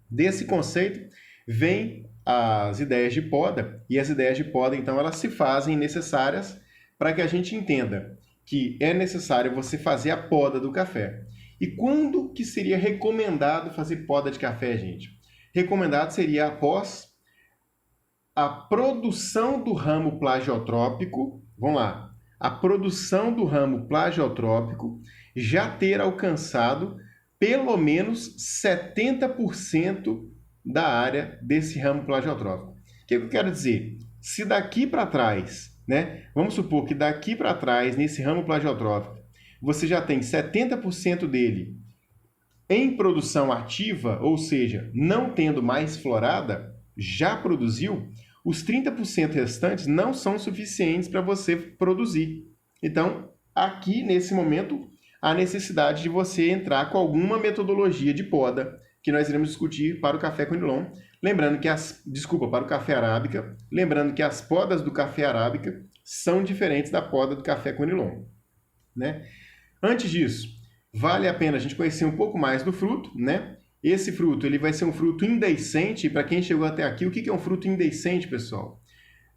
Desse conceito vem as ideias de poda, e as ideias de poda, então, elas se fazem necessárias para que a gente entenda que é necessário você fazer a poda do café. E quando que seria recomendado fazer poda de café, gente? Recomendado seria após a produção do ramo plagiotrópico, vamos lá, a produção do ramo plagiotrópico já ter alcançado pelo menos 70% da área desse ramo plagiotrópico. O que eu quero dizer? Se daqui para trás, né, vamos supor que daqui para trás, nesse ramo plagiotrópico, você já tem 70% dele em produção ativa, ou seja, não tendo mais florada, já produziu, os 30% restantes não são suficientes para você produzir. Então, aqui, nesse momento, há necessidade de você entrar com alguma metodologia de poda, que nós iremos discutir para o café conilon. Lembrando que para o café arábica, lembrando que as podas do café arábica são diferentes da poda do café conilon, né? Antes disso, vale a pena a gente conhecer um pouco mais do fruto, né? Esse fruto ele vai ser um fruto indeiscente. Para quem chegou até aqui, o que é um fruto indeiscente, pessoal?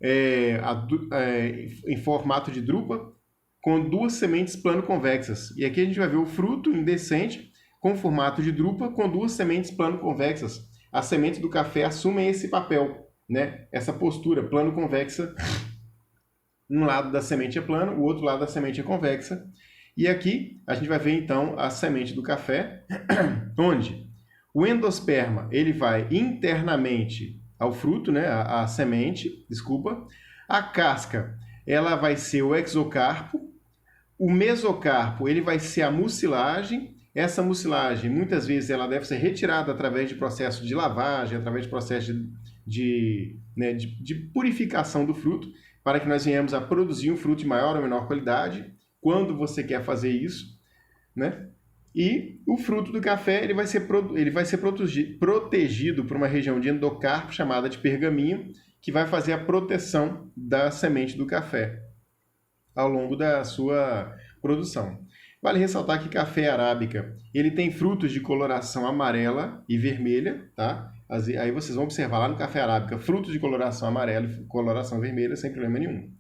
Em formato de drupa, com duas sementes plano-convexas. E aqui a gente vai ver o fruto indeiscente com formato de drupa, com duas sementes plano-convexas. As sementes do café assumem esse papel, né? Essa postura plano-convexa. Um lado da semente é plano, o outro lado da semente é convexa. E aqui a gente vai ver então a semente do café, onde o endosperma ele vai internamente ao fruto, né? A semente, desculpa. A casca ela vai ser o exocarpo. O mesocarpo ele vai ser a mucilagem Essa mucilagem, muitas vezes, ela deve ser retirada através de processo de lavagem, através de processo de purificação do fruto, para que nós venhamos a produzir um fruto de maior ou menor qualidade, quando você quer fazer isso, né? E o fruto do café ele vai ser protegido por uma região de endocarpo chamada de pergaminho, que vai fazer a proteção da semente do café ao longo da sua produção. Vale ressaltar que café arábica ele tem frutos de coloração amarela e vermelha, tá? Aí vocês vão observar lá no café arábica frutos de coloração amarela e coloração vermelha sem problema nenhum.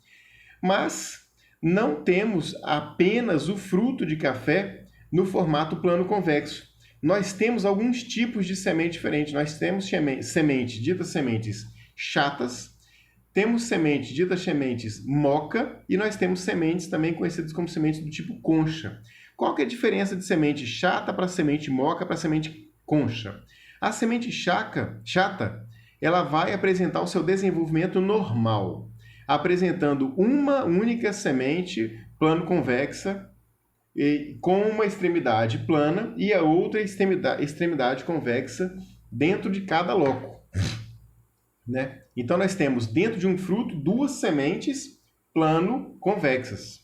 Mas não temos apenas o fruto de café no formato plano convexo. Nós temos alguns tipos de semente diferentes. Nós temos sementes ditas sementes chatas, temos sementes ditas sementes moca e nós temos sementes também conhecidas como sementes do tipo concha. Qual que é a diferença de semente chata para semente moca para semente concha? A semente chata, ela vai apresentar o seu desenvolvimento normal, apresentando uma única semente plano convexa com uma extremidade plana e a outra extremidade convexa dentro de cada loco, né? Então, nós temos dentro de um fruto duas sementes plano-convexas.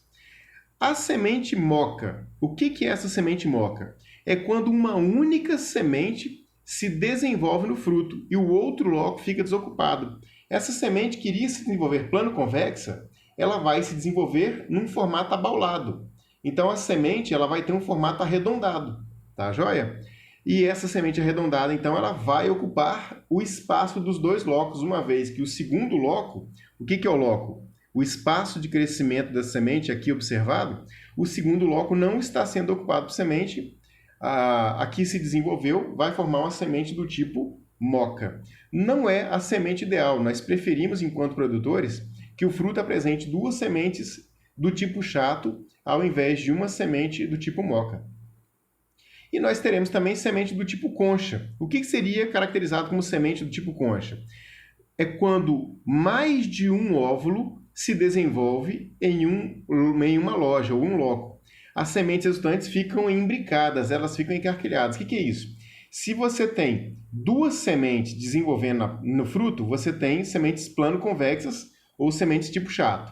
A semente moca, o que é essa semente moca? É quando uma única semente se desenvolve no fruto e o outro loco fica desocupado. Essa semente que iria se desenvolver plano-convexa, ela vai se desenvolver num formato abaulado. Então, a semente ela vai ter um formato arredondado, tá joia? E essa semente arredondada, então, ela vai ocupar o espaço dos dois locos, uma vez que o segundo loco, o que é o loco? O espaço de crescimento da semente aqui observado, o segundo loco não está sendo ocupado por semente, aqui se desenvolveu, vai formar uma semente do tipo moca. Não é a semente ideal, nós preferimos, enquanto produtores, que o fruto apresente duas sementes do tipo chato, ao invés de uma semente do tipo moca. E nós teremos também semente do tipo concha. O que seria caracterizado como semente do tipo concha? É quando mais de um óvulo se desenvolve em uma loja ou um loco. As sementes resultantes ficam imbricadas, elas ficam encarquilhadas. O que é isso? Se você tem duas sementes desenvolvendo no fruto, você tem sementes plano-convexas ou sementes tipo chato.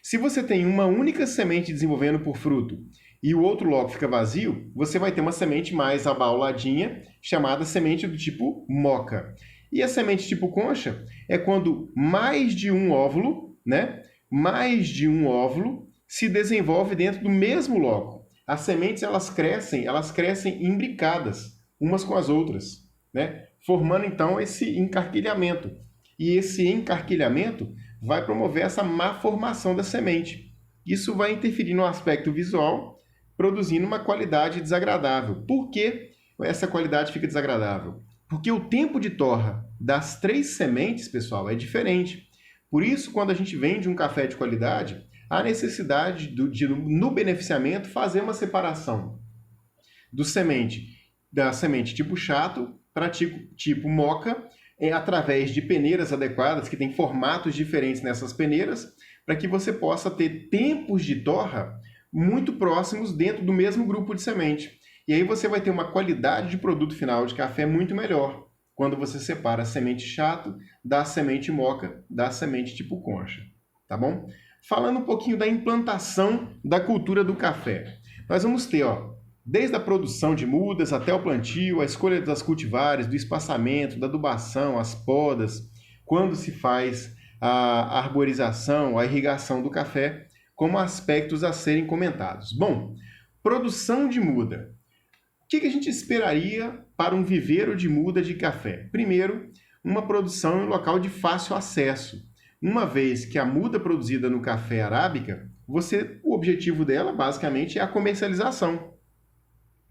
Se você tem uma única semente desenvolvendo por fruto e o outro loco fica vazio, você vai ter uma semente mais abauladinha, chamada semente do tipo moca. E a semente tipo concha é quando mais de um óvulo, né? Mais de um óvulo se desenvolve dentro do mesmo loco. As sementes elas crescem imbricadas umas com as outras, né? Formando então esse encarquilhamento. E esse encarquilhamento vai promover essa má formação da semente. Isso vai interferir no aspecto visual, produzindo uma qualidade desagradável. Por que essa qualidade fica desagradável? Porque o tempo de torra das três sementes, pessoal, é diferente. Por isso, quando a gente vende um café de qualidade, há necessidade de no beneficiamento, fazer uma separação da semente tipo chato para tipo moca, através de peneiras adequadas, que tem formatos diferentes nessas peneiras, para que você possa ter tempos de torra muito próximos dentro do mesmo grupo de semente. E aí você vai ter uma qualidade de produto final de café muito melhor, quando você separa a semente chato da semente moca, da semente tipo concha, tá bom? Falando um pouquinho da implantação da cultura do café. Nós vamos ter, desde a produção de mudas até o plantio, a escolha das cultivares, do espaçamento, da adubação, as podas, quando se faz a arborização, a irrigação do café, como aspectos a serem comentados. Bom, produção de muda. O que a gente esperaria para um viveiro de muda de café? Primeiro, uma produção em um local de fácil acesso. Uma vez que a muda produzida no café arábica, o objetivo dela basicamente é a comercialização,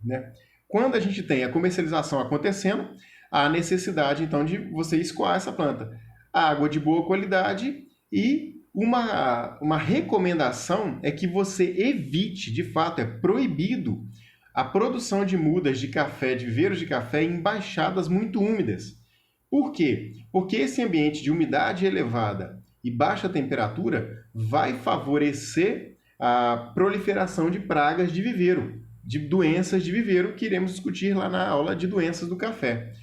né? Quando a gente tem a comercialização acontecendo, há necessidade então de você escoar essa planta. Água de boa qualidade e uma recomendação é que você evite, de fato, é proibido a produção de mudas de café, de viveiros de café em baixadas muito úmidas. Por quê? Porque esse ambiente de umidade elevada e baixa temperatura vai favorecer a proliferação de pragas de viveiro, de doenças de viveiro que iremos discutir lá na aula de doenças do café.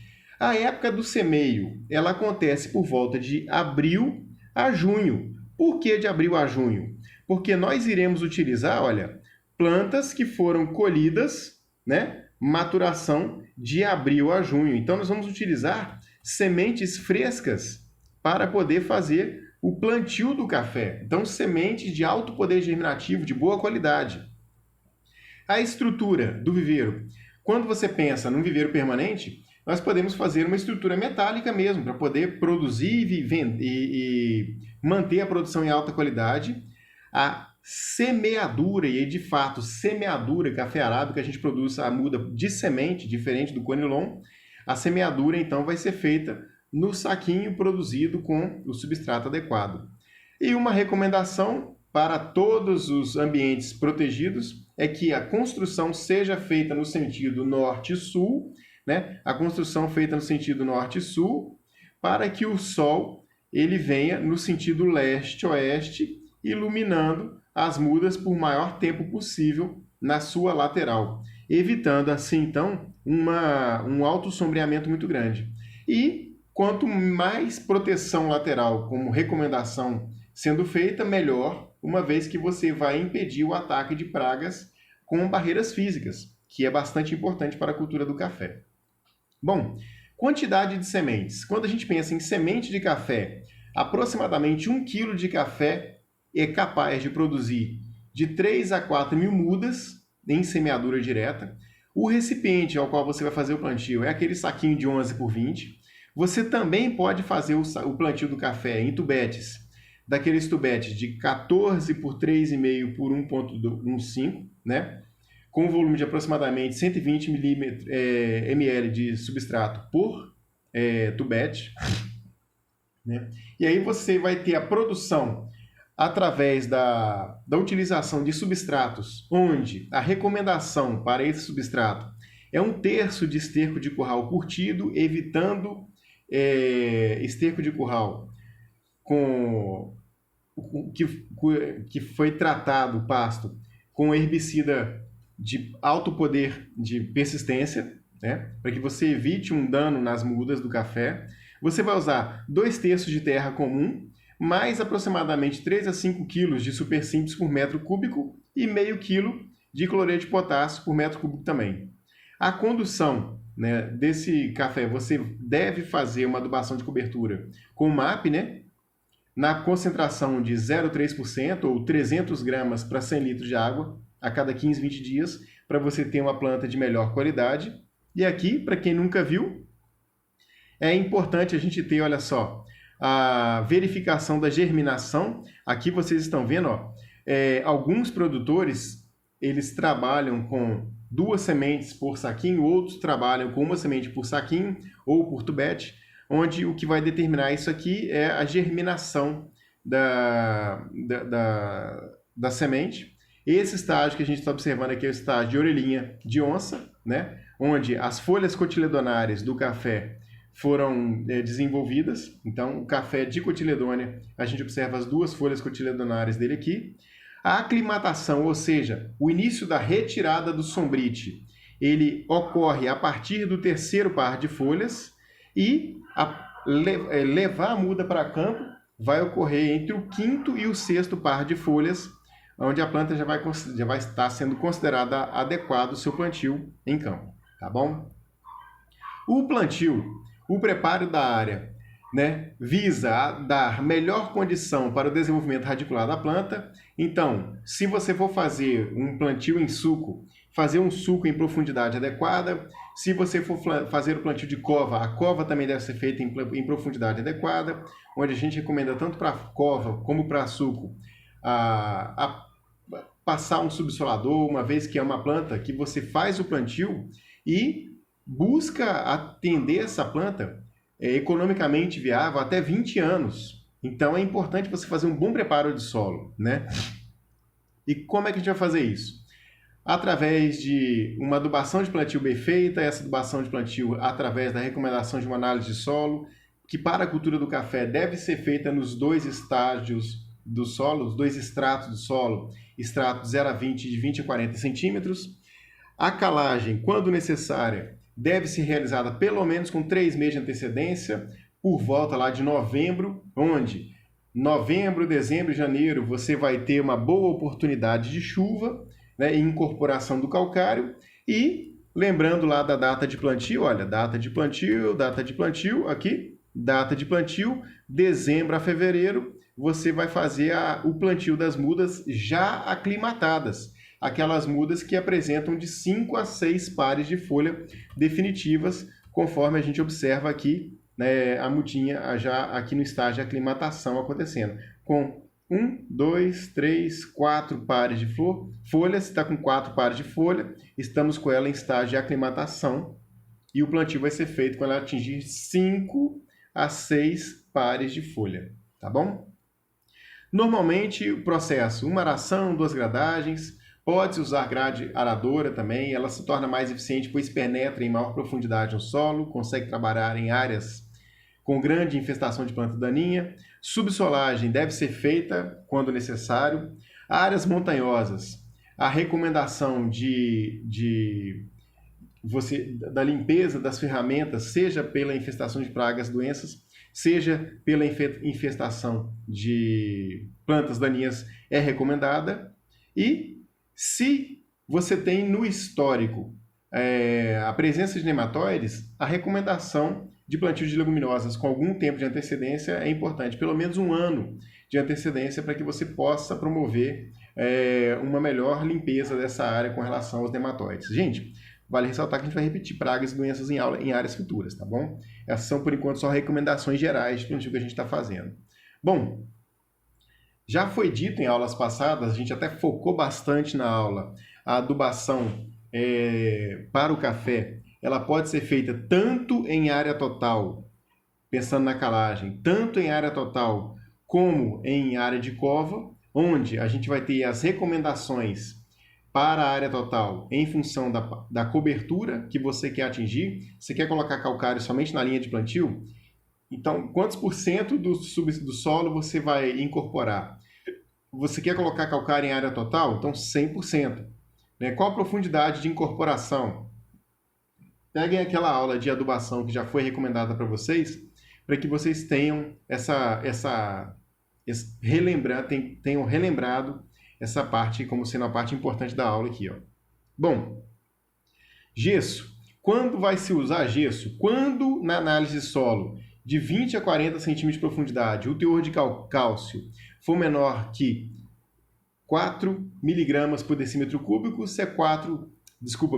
A época do semeio, ela acontece por volta de abril a junho. Por que de abril a junho? Porque nós iremos utilizar, olha, plantas que foram colhidas, né? Maturação de abril a junho. Então, nós vamos utilizar sementes frescas para poder fazer o plantio do café. Então, sementes de alto poder germinativo, de boa qualidade. A estrutura do viveiro. Quando você pensa num viveiro permanente, nós podemos fazer uma estrutura metálica mesmo, para poder produzir e manter a produção em alta qualidade. A semeadura, e de fato, semeadura, café arábica, a gente produz a muda de semente, diferente do conilon. A semeadura, então, vai ser feita no saquinho produzido com o substrato adequado. E uma recomendação para todos os ambientes protegidos é que a construção seja feita no sentido norte-sul, né? A construção feita no sentido norte-sul, para que o sol ele venha no sentido leste-oeste, iluminando as mudas por maior tempo possível na sua lateral, evitando assim então um alto sombreamento muito grande. E quanto mais proteção lateral como recomendação sendo feita, melhor, uma vez que você vai impedir o ataque de pragas com barreiras físicas, que é bastante importante para a cultura do café. Bom, quantidade de sementes. Quando a gente pensa em semente de café, aproximadamente 1 kg de café é capaz de produzir de 3 a 4 mil mudas em semeadura direta. O recipiente ao qual você vai fazer o plantio é aquele saquinho de 11 por 20. Você também pode fazer o plantio do café em tubetes, daqueles tubetes de 14 por 3,5 por 1,15, né? Com volume de aproximadamente 120 ml de substrato por tubete. Né? E aí você vai ter a produção através da utilização de substratos, onde a recomendação para esse substrato é 1/3 de esterco de curral curtido, evitando esterco de curral que foi tratado o pasto com herbicida de alto poder de persistência, né? Para que você evite um dano nas mudas do café. Você vai usar 2/3 de terra comum, mais aproximadamente 3 a 5 kg de super simples por metro cúbico e meio quilo de cloreto de potássio por metro cúbico também. A condução, né, desse café, você deve fazer uma adubação de cobertura com MAP, né, na concentração de 0,3% ou 300 gramas para 100 litros de água a cada 15, 20 dias, para você ter uma planta de melhor qualidade. E aqui, para quem nunca viu, é importante a gente ter, olha só, a verificação da germinação. Aqui vocês estão vendo, ó, alguns produtores, eles trabalham com 2 sementes por saquinho, outros trabalham com 1 semente por saquinho ou por tubete, onde o que vai determinar isso aqui é a germinação da semente. Esse estágio que a gente está observando aqui é o estágio de orelhinha de onça, né? Onde as folhas cotiledonárias do café foram desenvolvidas. Então, o café de cotiledônia, a gente observa as 2 folhas cotiledonárias dele aqui. A aclimatação, ou seja, o início da retirada do sombrite, ele ocorre a partir do 3º par de folhas e levar a muda para campo vai ocorrer entre o 5º e o 6º par de folhas, onde a planta já vai estar sendo considerada adequado o seu plantio em campo, tá bom? O plantio, o preparo da área, né, visa dar melhor condição para o desenvolvimento radicular da planta. Então, se você for fazer um plantio em suco, fazer um suco em profundidade adequada. Se você for fazer o plantio de cova, a cova também deve ser feita em profundidade adequada, onde a gente recomenda tanto para cova como para suco a passar um subsolador, uma vez que é uma planta que você faz o plantio e busca atender essa planta economicamente viável até 20 anos. Então é importante você fazer um bom preparo de solo, né? E como é que a gente vai fazer isso? Através de uma adubação de plantio bem feita, essa adubação de plantio através da recomendação de uma análise de solo, que para a cultura do café deve ser feita nos 2 estágios do solo, os 2 estratos do solo, extrato 0 a 20 de 20 a 40 centímetros. A calagem, quando necessária, deve ser realizada pelo menos com 3 meses de antecedência, por volta lá de novembro, onde novembro, dezembro e janeiro você vai ter uma boa oportunidade de chuva, né, e incorporação do calcário. E lembrando lá da data de plantio, olha, data de plantio, aqui, data de plantio, dezembro a fevereiro, você vai fazer o plantio das mudas já aclimatadas. Aquelas mudas que apresentam de 5 a 6 pares de folha definitivas, conforme a gente observa aqui, né, a mudinha já aqui no estágio de aclimatação acontecendo. Com 1, 2, 3, 4 pares de folhas, está com 4 pares de folha, estamos com ela em estágio de aclimatação e o plantio vai ser feito quando ela atingir 5 a 6 pares de folha, tá bom? Normalmente o processo, uma aração, 2 gradagens, pode-se usar grade aradora também, ela se torna mais eficiente pois penetra em maior profundidade no solo, consegue trabalhar em áreas com grande infestação de planta daninha. Subsolagem deve ser feita quando necessário. Áreas montanhosas, a recomendação da limpeza das ferramentas, seja pela infestação de pragas, doenças, seja pela infestação de plantas daninhas, é recomendada. E se você tem no histórico a presença de nematóides, a recomendação de plantio de leguminosas com algum tempo de antecedência é importante, pelo menos 1 ano de antecedência, para que você possa promover uma melhor limpeza dessa área com relação aos nematóides. Gente, vale ressaltar que a gente vai repetir pragas e doenças em áreas futuras, tá bom? Essas são, por enquanto, só recomendações gerais de plantio que a gente está fazendo. Bom, já foi dito em aulas passadas, a gente até focou bastante na aula, a adubação para o café, ela pode ser feita tanto em área total, pensando na calagem, tanto em área total como em área de cova, onde a gente vai ter as recomendações para a área total em função da cobertura que você quer atingir. Você quer colocar calcário somente na linha de plantio? Então, quantos por cento do solo você vai incorporar? Você quer colocar calcário em área total? Então, 100%. Né? Qual a profundidade de incorporação? Peguem aquela aula de adubação que já foi recomendada para vocês, para que vocês tenham tenham relembrado essa parte como sendo a parte importante da aula aqui, ó. Bom, gesso. Quando vai se usar gesso? Quando na análise de solo de 20 a 40 centímetros de profundidade, o teor de cálcio for menor que 4 miligramas por decímetro cúbico, se é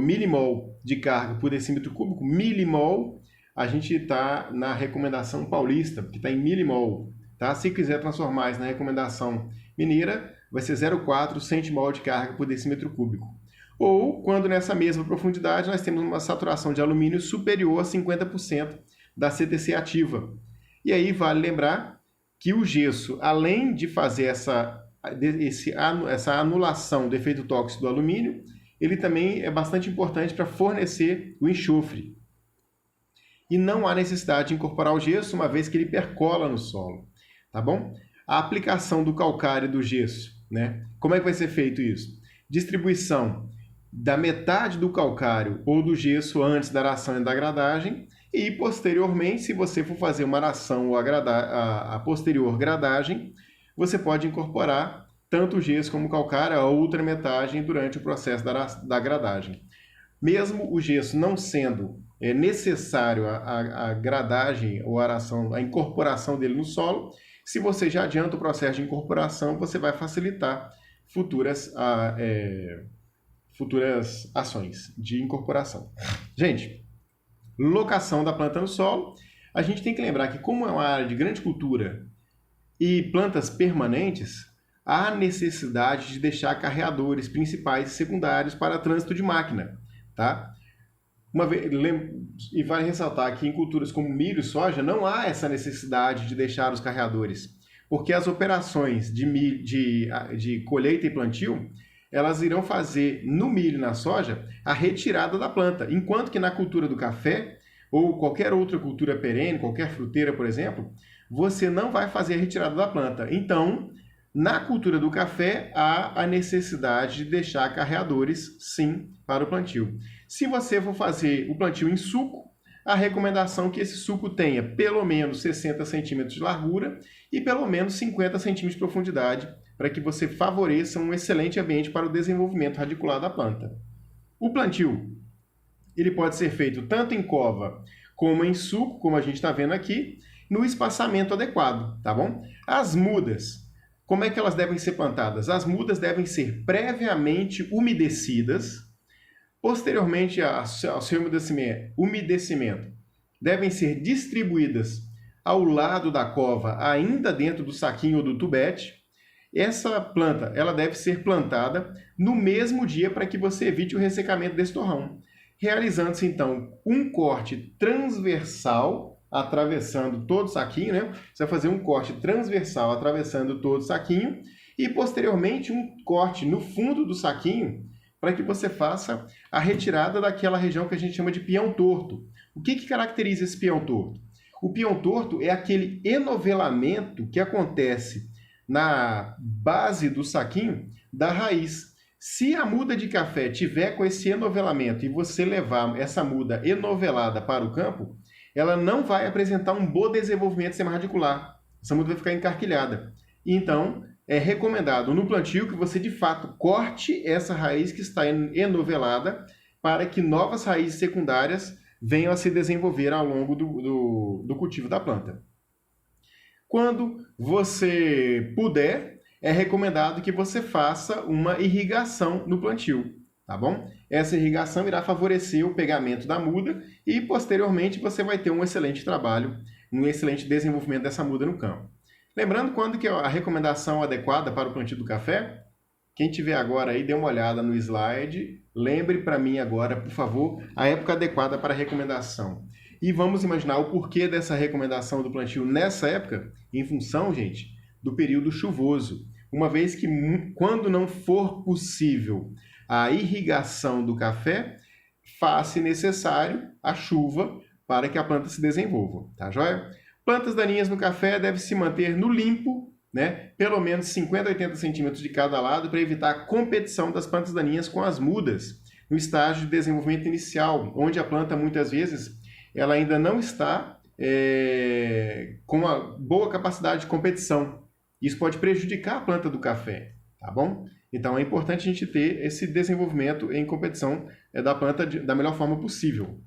milimol de carga por decímetro cúbico, milimol, a gente está na recomendação paulista, que está em milimol. Tá? Se quiser transformar isso na recomendação mineira, vai ser 0,4 centimol de carga por decímetro cúbico. Ou, quando nessa mesma profundidade, nós temos uma saturação de alumínio superior a 50% da CTC ativa. E aí vale lembrar que o gesso, além de fazer essa anulação do efeito tóxico do alumínio, ele também é bastante importante para fornecer o enxofre. E não há necessidade de incorporar o gesso, uma vez que ele percola no solo. Tá bom? A aplicação do calcário e do gesso, né? Como é que vai ser feito isso? Distribuição da metade do calcário ou do gesso antes da aração e da gradagem, e posteriormente, se você for fazer uma aração ou a posterior gradagem, você pode incorporar tanto o gesso como o calcário, a outra metade, durante o processo da gradagem. Mesmo o gesso não sendo necessário a gradagem ou a aração, a incorporação dele no solo, se você já adianta o processo de incorporação, você vai facilitar futuras ações de incorporação. Gente, locação da planta no solo. A gente tem que lembrar que, como é uma área de grande cultura e plantas permanentes, há necessidade de deixar carreadores principais e secundários para trânsito de máquina. Tá? E vale ressaltar que em culturas como milho e soja não há essa necessidade de deixar os carreadores, porque as operações de colheita e plantio, elas irão fazer no milho e na soja a retirada da planta, enquanto que na cultura do café ou qualquer outra cultura perene, qualquer fruteira, por exemplo, você não vai fazer a retirada da planta. Então, Na cultura do café, há a necessidade de deixar carreadores, sim, para o plantio. Se você for fazer o plantio em suco, a recomendação é que esse suco tenha pelo menos 60 centímetros de largura e pelo menos 50 centímetros de profundidade, para que você favoreça um excelente ambiente para o desenvolvimento radicular da planta. O plantio ele pode ser feito tanto em cova como em suco, como a gente está vendo aqui, no espaçamento adequado, tá bom? As mudas, como é que elas devem ser plantadas? As mudas devem ser previamente umedecidas. Posteriormente ao seu umedecimento, devem ser distribuídas ao lado da cova, ainda dentro do saquinho ou do tubete. Essa planta ela deve ser plantada no mesmo dia para que você evite o ressecamento desse torrão. Realizando-se, então, um corte transversal, atravessando todo o saquinho, né? Você vai fazer um corte transversal, atravessando todo o saquinho, e, posteriormente, um corte no fundo do saquinho, para que você faça a retirada daquela região que a gente chama de peão torto. O que caracteriza esse peão torto? O peão torto é aquele enovelamento que acontece na base do saquinho da raiz. Se a muda de café tiver com esse enovelamento e você levar essa muda enovelada para o campo, ela não vai apresentar um bom desenvolvimento semirradicular. Essa muda vai ficar encarquilhada. Então, é recomendado no plantio que você, de fato, corte essa raiz que está enovelada para que novas raízes secundárias venham a se desenvolver ao longo do cultivo da planta. Quando você puder, é recomendado que você faça uma irrigação no plantio, tá bom? Essa irrigação irá favorecer o pegamento da muda e, posteriormente, você vai ter um excelente trabalho, um excelente desenvolvimento dessa muda no campo. Lembrando quando que é a recomendação adequada para o plantio do café? Quem tiver agora aí, dê uma olhada no slide. Lembre para mim agora, por favor, a época adequada para a recomendação. E vamos imaginar o porquê dessa recomendação do plantio nessa época, em função, gente, do período chuvoso. Uma vez que, quando não for possível a irrigação do café, faz-se necessário a chuva para que a planta se desenvolva, tá joia? Plantas daninhas no café devem se manter no limpo, né? Pelo menos 50 a 80 centímetros de cada lado para evitar a competição das plantas daninhas com as mudas no estágio de desenvolvimento inicial, onde a planta muitas vezes ela ainda não está com uma boa capacidade de competição. Isso pode prejudicar a planta do café, tá bom? Então é importante a gente ter esse desenvolvimento em competição da planta da melhor forma possível.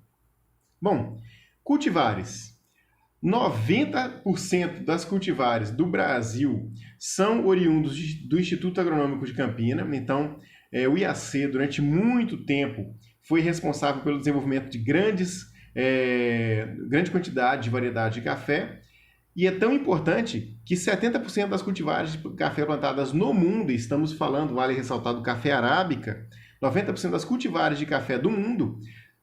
Bom, cultivares. 90% das cultivares do Brasil são oriundos do Instituto Agronômico de Campina. Então, o IAC, durante muito tempo, foi responsável pelo desenvolvimento de grande quantidade de variedade de café. E é tão importante que 70% das cultivares de café plantadas no mundo, e estamos falando, vale ressaltar, do café arábica, 90% das cultivares de café do mundo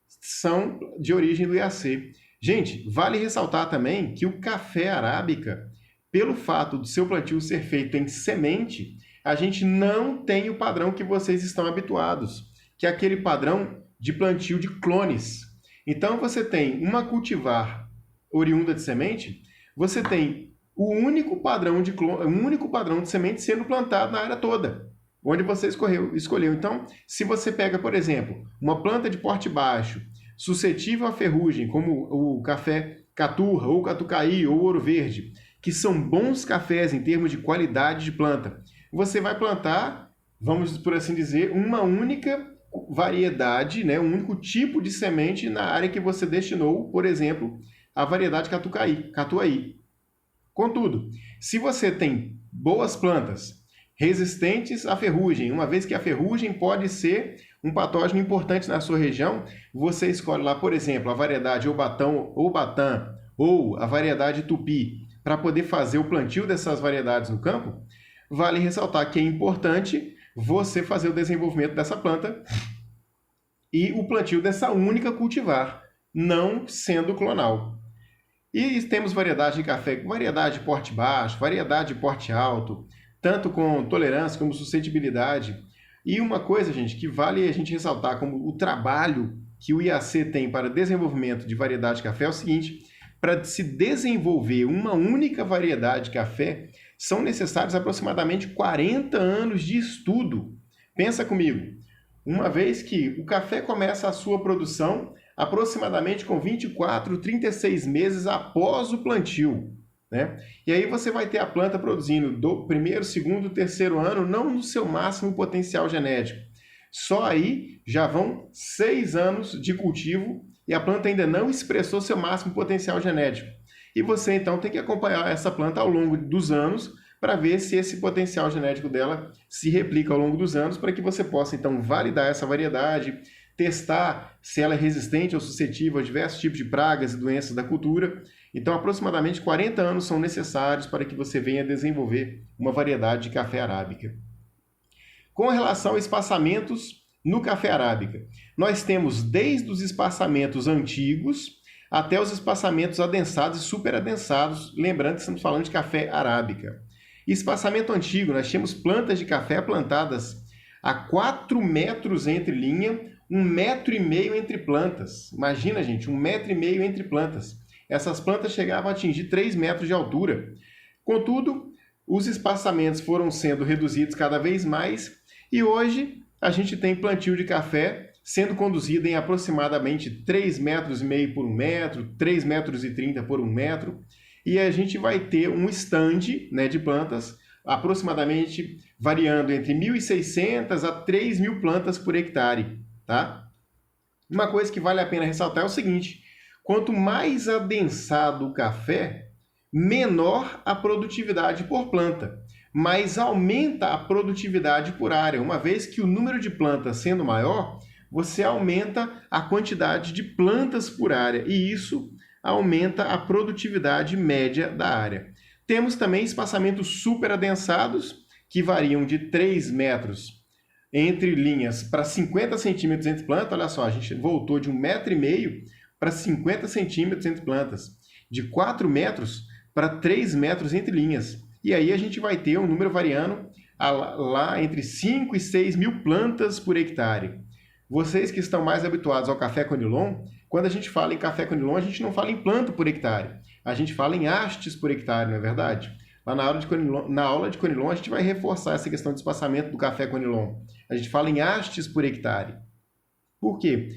são de origem do IAC. Gente, vale ressaltar também que o café arábica, pelo fato do seu plantio ser feito em semente, a gente não tem o padrão que vocês estão habituados, que é aquele padrão de plantio de clones. Então, você tem uma cultivar oriunda de semente, você tem o único padrão de semente sendo plantado na área toda, onde você escolheu. Então, se você pega, por exemplo, uma planta de porte baixo, suscetível à ferrugem, como o café caturra, ou catucaí, ou ouro verde, que são bons cafés em termos de qualidade de planta, você vai plantar, vamos por assim dizer, uma única variedade, né, um único tipo de semente na área que você destinou, por exemplo, a variedade catuaí. Contudo, se você tem boas plantas resistentes à ferrugem, uma vez que a ferrugem pode ser um patógeno importante na sua região, você escolhe lá, por exemplo, a variedade Oubatã ou a variedade Tupi para poder fazer o plantio dessas variedades no campo. Vale ressaltar que é importante você fazer o desenvolvimento dessa planta e o plantio dessa única cultivar, não sendo clonal. E temos variedade de café, variedade de porte baixo, variedade de porte alto, tanto com tolerância como suscetibilidade. E uma coisa, gente, que vale a gente ressaltar como o trabalho que o IAC tem para desenvolvimento de variedade de café é o seguinte: para se desenvolver uma única variedade de café, são necessários aproximadamente 40 anos de estudo. Pensa comigo, uma vez que o café começa a sua produção aproximadamente com 24, 36 meses após o plantio, né? E aí você vai ter a planta produzindo do primeiro, segundo, terceiro ano, não no seu máximo potencial genético. Só aí já vão 6 anos de cultivo e a planta ainda não expressou seu máximo potencial genético. E você então tem que acompanhar essa planta ao longo dos anos para ver se esse potencial genético dela se replica ao longo dos anos, para que você possa então validar essa variedade, testar se ela é resistente ou suscetível a diversos tipos de pragas e doenças da cultura. Então, aproximadamente 40 anos são necessários para que você venha desenvolver uma variedade de café arábica. Com relação a espaçamentos no café arábica, nós temos desde os espaçamentos antigos até os espaçamentos adensados e superadensados, lembrando que estamos falando de café arábica. Espaçamento antigo, nós tínhamos plantas de café plantadas a 4 metros entre linha, 1,5 metro entre plantas. Imagina, gente, 1,5 metro entre plantas. Essas plantas chegavam a atingir 3 metros de altura. Contudo, os espaçamentos foram sendo reduzidos cada vez mais e hoje a gente tem plantio de café sendo conduzido em aproximadamente 3,5 metros por 1 metro, 3,30 metros por 1 metro. E a gente vai ter um estande, né, de plantas aproximadamente variando entre 1.600 a 3.000 plantas por hectare. Tá? Uma coisa que vale a pena ressaltar é o seguinte: quanto mais adensado o café, menor a produtividade por planta, mas aumenta a produtividade por área. Uma vez que o número de plantas sendo maior, você aumenta a quantidade de plantas por área e isso aumenta a produtividade média da área. Temos também espaçamentos superadensados, que variam de 3 metros entre linhas para 50 centímetros entre plantas. Olha só, a gente voltou de 1,5 metro para 50 centímetros entre plantas, de 4 metros para 3 metros entre linhas. E aí a gente vai ter um número variando lá entre 5 e 6 mil plantas por hectare. Vocês que estão mais habituados ao café conilon, quando a gente fala em café conilon, a gente não fala em planta por hectare, a gente fala em hastes por hectare, não é verdade? Lá na aula de conilon, a gente vai reforçar essa questão de espaçamento do café conilon. A gente fala em hastes por hectare. Por quê?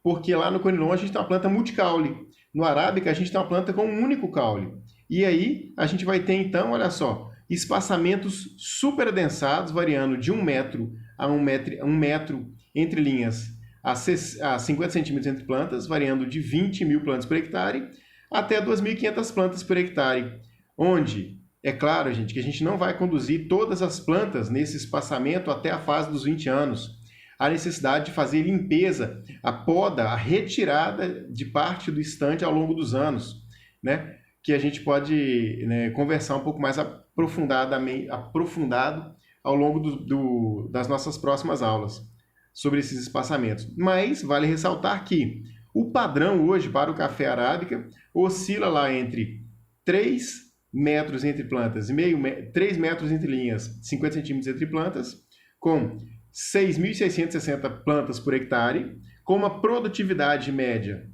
Porque lá no conilon a gente tem uma planta multicaule. No arábica a gente tem uma planta com um único caule. E aí a gente vai ter então, olha só, espaçamentos superadensados, variando de 1 metro a 1 metro entre linhas, a 50 centímetros entre plantas, variando de 20.000 plantas por hectare até 2.500 plantas por hectare, onde, é claro, gente, que a gente não vai conduzir todas as plantas nesse espaçamento até a fase dos 20 anos. Há necessidade de fazer limpeza, a poda, a retirada de parte do estande ao longo dos anos, né? Que a gente pode, né, conversar um pouco mais aprofundado ao longo das nossas próximas aulas sobre esses espaçamentos. Mas vale ressaltar que o padrão hoje para o café arábica oscila lá entre 3 metros entre plantas, 3 metros entre linhas, 50 centímetros entre plantas, com 6.660 plantas por hectare, com uma produtividade média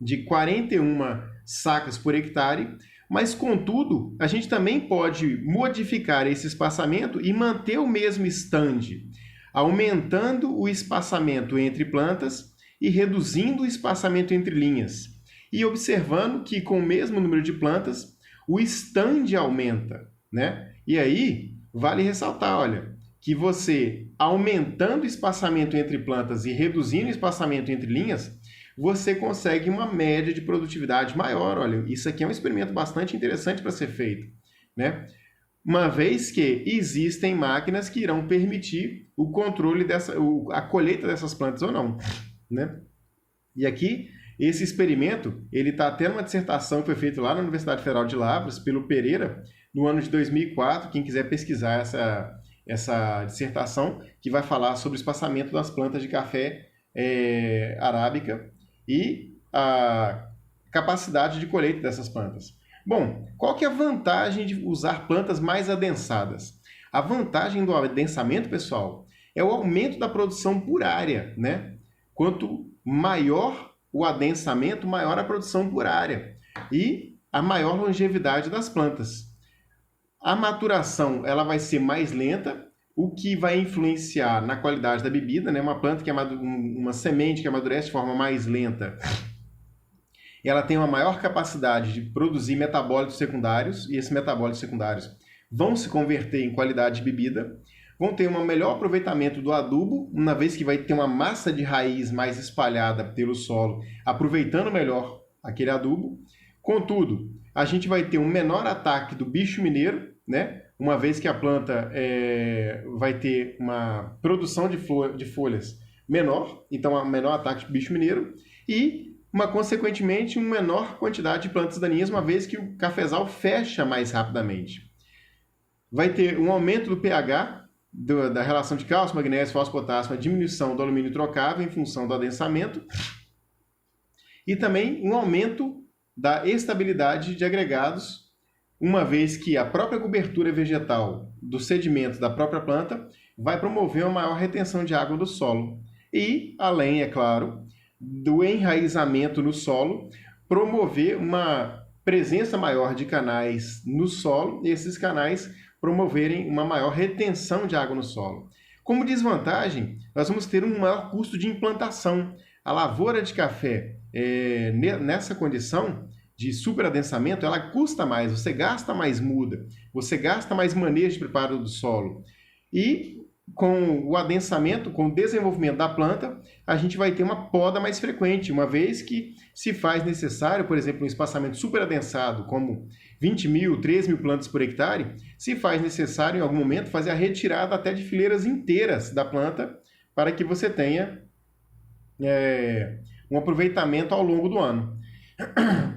de 41 sacas por hectare, mas, contudo, a gente também pode modificar esse espaçamento e manter o mesmo estande, aumentando o espaçamento entre plantas e reduzindo o espaçamento entre linhas, e observando que, com o mesmo número de plantas, o estande aumenta, né? E aí, vale ressaltar, olha, que você, aumentando o espaçamento entre plantas e reduzindo o espaçamento entre linhas, você consegue uma média de produtividade maior. Olha, isso aqui é um experimento bastante interessante para ser feito, né? Uma vez que existem máquinas que irão permitir o controle a colheita dessas plantas ou não, né? E aqui, esse experimento, ele está até numa dissertação que foi feita lá na Universidade Federal de Lavras, pelo Pereira, no ano de 2004, quem quiser pesquisar essa dissertação, que vai falar sobre o espaçamento das plantas de café arábica e a capacidade de colheita dessas plantas. Bom, qual que é a vantagem de usar plantas mais adensadas? A vantagem do adensamento, pessoal, é o aumento da produção por área, né? Quanto maior o adensamento, maior a produção por área e a maior longevidade das plantas. A maturação ela vai ser mais lenta, o que vai influenciar na qualidade da bebida, né? Uma planta uma semente que amadurece de forma mais lenta, ela tem uma maior capacidade de produzir metabólitos secundários, e esses metabólitos secundários vão se converter em qualidade de bebida, vão ter um melhor aproveitamento do adubo, uma vez que vai ter uma massa de raiz mais espalhada pelo solo, aproveitando melhor aquele adubo. Contudo, a gente vai ter um menor ataque do bicho mineiro, né? Uma vez que a planta vai ter uma produção de folhas menor, então um menor ataque de bicho mineiro, e consequentemente uma menor quantidade de plantas daninhas, uma vez que o cafezal fecha mais rapidamente. Vai ter um aumento do pH, da relação de cálcio, magnésio, fósforo, potássio, uma diminuição do alumínio trocável em função do adensamento, e também um aumento da estabilidade de agregados, uma vez que a própria cobertura vegetal do sedimento da própria planta vai promover uma maior retenção de água do solo. E, além, é claro, do enraizamento no solo, promover uma presença maior de canais no solo, e esses canais promoverem uma maior retenção de água no solo. Como desvantagem, nós vamos ter um maior custo de implantação. A lavoura de café, nessa condição de superadensamento, ela custa mais, você gasta mais muda, você gasta mais manejo de preparo do solo. E com o adensamento, com o desenvolvimento da planta, a gente vai ter uma poda mais frequente, uma vez que se faz necessário, por exemplo, um espaçamento superadensado, como 20 mil, 3 mil plantas por hectare, se faz necessário, em algum momento, fazer a retirada até de fileiras inteiras da planta, para que você tenha um aproveitamento ao longo do ano.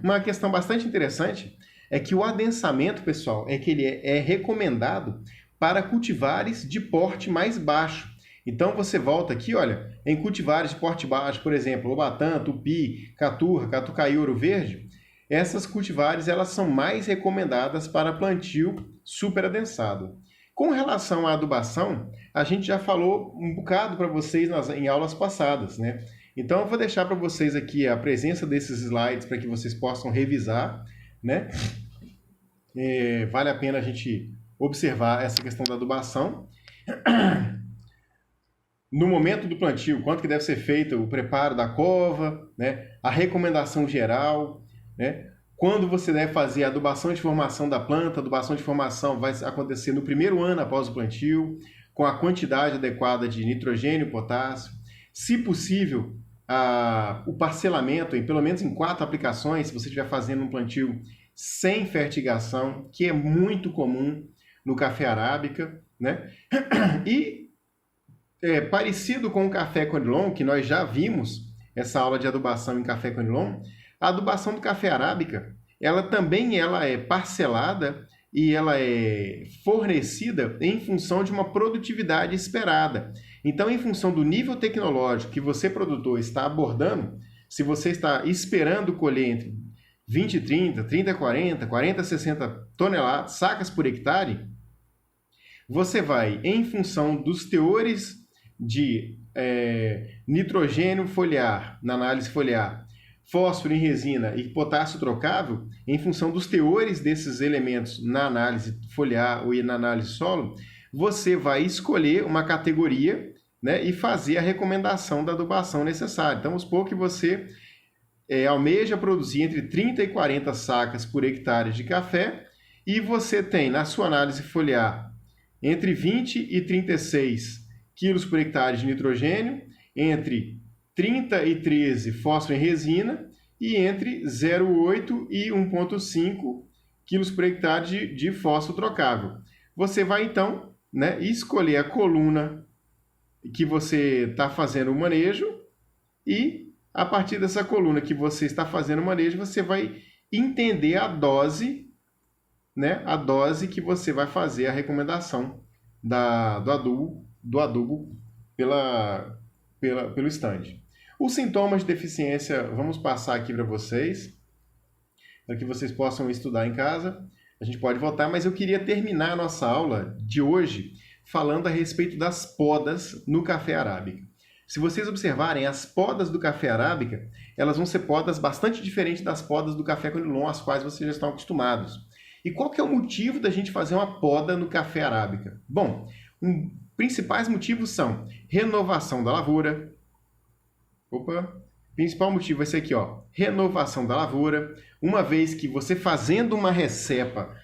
Uma questão bastante interessante é que o adensamento, pessoal, que ele é recomendado para cultivares de porte mais baixo. Então você volta aqui, olha, em cultivares de porte baixo, por exemplo, Lobatã, Tupi, Caturra, Catucaí, Ouro Verde, essas cultivares elas são mais recomendadas para plantio superadensado. Com relação à adubação, a gente já falou um bocado para vocês em aulas passadas, né? Então eu vou deixar para vocês aqui a presença desses slides para que vocês possam revisar, né? Vale a pena a gente observar essa questão da adubação. No momento do plantio, quanto que deve ser feito o preparo da cova, né? A recomendação geral, né? Quando você deve fazer a adubação de formação da planta, a adubação de formação vai acontecer no primeiro ano após o plantio, com a quantidade adequada de nitrogênio e potássio. Se possível, o parcelamento, pelo menos em 4 aplicações, se você estiver fazendo um plantio sem fertigação, que é muito comum no café arábica, né? E parecido com o café conilon, que nós já vimos essa aula de adubação em café conilon, a adubação do café arábica, ela também é parcelada e ela é fornecida em função de uma produtividade esperada. Então, em função do nível tecnológico que você, produtor, está abordando, se você está esperando colher entre 20 e 30, 30 a 40, 40 a 60 toneladas, sacas por hectare, você vai, em função dos teores de nitrogênio foliar, na análise foliar, fósforo em resina e potássio trocável, em função dos teores desses elementos na análise foliar ou na análise solo, você vai escolher uma categoria, né, e fazer a recomendação da adubação necessária. Então, vamos supor que você almeja produzir entre 30 e 40 sacas por hectare de café e você tem na sua análise foliar entre 20 e 36 quilos por hectare de nitrogênio, entre 30 e 13 fósforo em resina e entre 0,8 e 1,5 quilos por hectare de fósforo trocável. Você vai, então, né, escolher a coluna que você está fazendo o manejo e, a partir dessa coluna que você está fazendo o manejo, você vai entender a dose, né, a dose que você vai fazer a recomendação do adubo pelo stand. Os sintomas de deficiência, vamos passar aqui para vocês, para que vocês possam estudar em casa. A gente pode voltar, mas eu queria terminar a nossa aula de hoje falando a respeito das podas no café arábica. Se vocês observarem, as podas do café arábica, elas vão ser podas bastante diferentes das podas do café conilon, às quais vocês já estão acostumados. E qual que é o motivo da gente fazer uma poda no café arábica? Bom, principais motivos são renovação da lavoura. Principal motivo vai ser aqui, ó, renovação da lavoura. Uma vez que você fazendo uma recepa,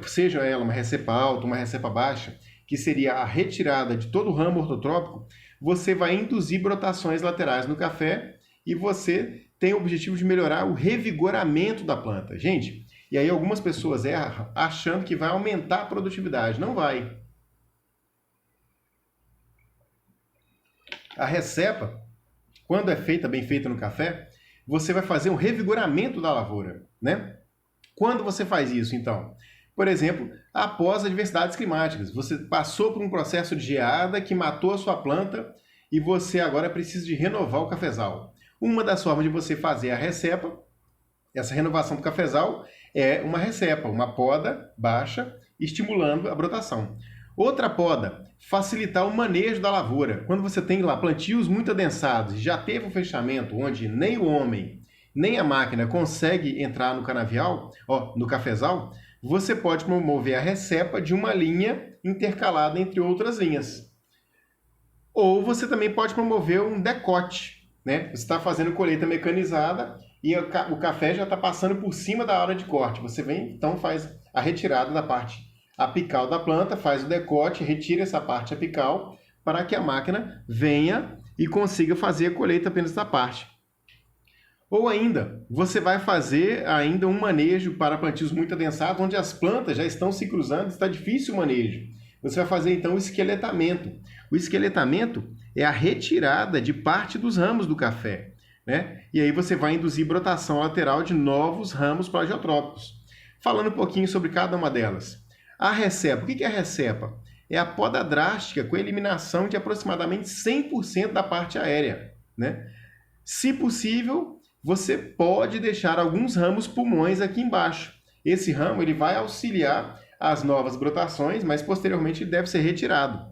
seja ela uma recepa alta, uma recepa baixa, que seria a retirada de todo o ramo ortotrópico, você vai induzir brotações laterais no café e você tem o objetivo de melhorar o revigoramento da planta. Gente, e aí algumas pessoas erram achando que vai aumentar a produtividade. Não vai. A recepa, quando é feita, bem feita no café, você vai fazer um revigoramento da lavoura, né? Quando você faz isso, então? Por exemplo, após adversidades climáticas. Você passou por um processo de geada que matou a sua planta e você agora precisa de renovar o cafezal. Uma das formas de você fazer a recepa, essa renovação do cafezal, é uma recepa, uma poda baixa, estimulando a brotação. Outra poda, facilitar o manejo da lavoura. Quando você tem lá plantios muito adensados e já teve um fechamento onde nem o homem, nem a máquina consegue entrar no canavial, no cafezal, você pode promover a recepa de uma linha intercalada entre outras linhas. Ou você também pode promover um decote, né? Você está fazendo colheita mecanizada e o café já está passando por cima da área de corte. Você vem, então faz a retirada da parte apical da planta, faz o decote, retira essa parte apical para que a máquina venha e consiga fazer a colheita apenas da parte. Ou ainda, você vai fazer ainda um manejo para plantios muito adensados, onde as plantas já estão se cruzando, está difícil o manejo. Você vai fazer então o esqueletamento. O esqueletamento é a retirada de parte dos ramos do café, né? E aí você vai induzir brotação lateral de novos ramos plagiotrópicos. Falando um pouquinho sobre cada uma delas. A recepa. O que é a recepa? É a poda drástica com eliminação de aproximadamente 100% da parte aérea, né? Se possível, você pode deixar alguns ramos pulmões aqui embaixo. Esse ramo ele vai auxiliar as novas brotações, mas posteriormente ele deve ser retirado.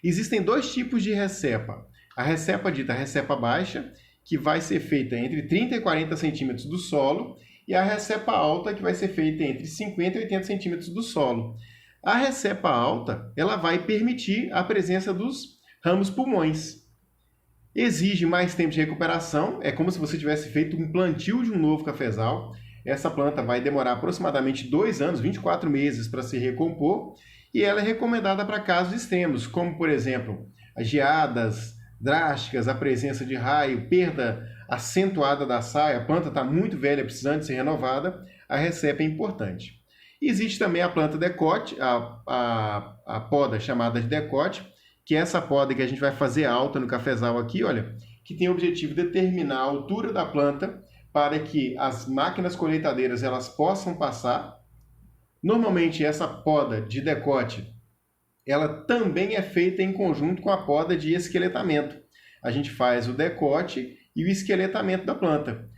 Existem dois tipos de recepa. A recepa dita recepa baixa, que vai ser feita entre 30 e 40 centímetros do solo, e a recepa alta, que vai ser feita entre 50 e 80 centímetros do solo. A recepa alta ela vai permitir a presença dos ramos pulmões. Exige mais tempo de recuperação, é como se você tivesse feito um plantio de um novo cafezal. Essa planta vai demorar aproximadamente 2 anos, 24 meses para se recompor, e ela é recomendada para casos extremos, como, por exemplo, as geadas drásticas, a presença de raio, perda acentuada da saia, a planta está muito velha, precisando de ser renovada, a recepa é importante. Existe também a planta decote, a poda chamada de decote, que é essa poda que a gente vai fazer alta no cafezal aqui, olha, que tem o objetivo de determinar a altura da planta para que as máquinas colheitadeiras elas possam passar. Normalmente essa poda de decote, ela também é feita em conjunto com a poda de esqueletamento. A gente faz o decote e o esqueletamento da planta.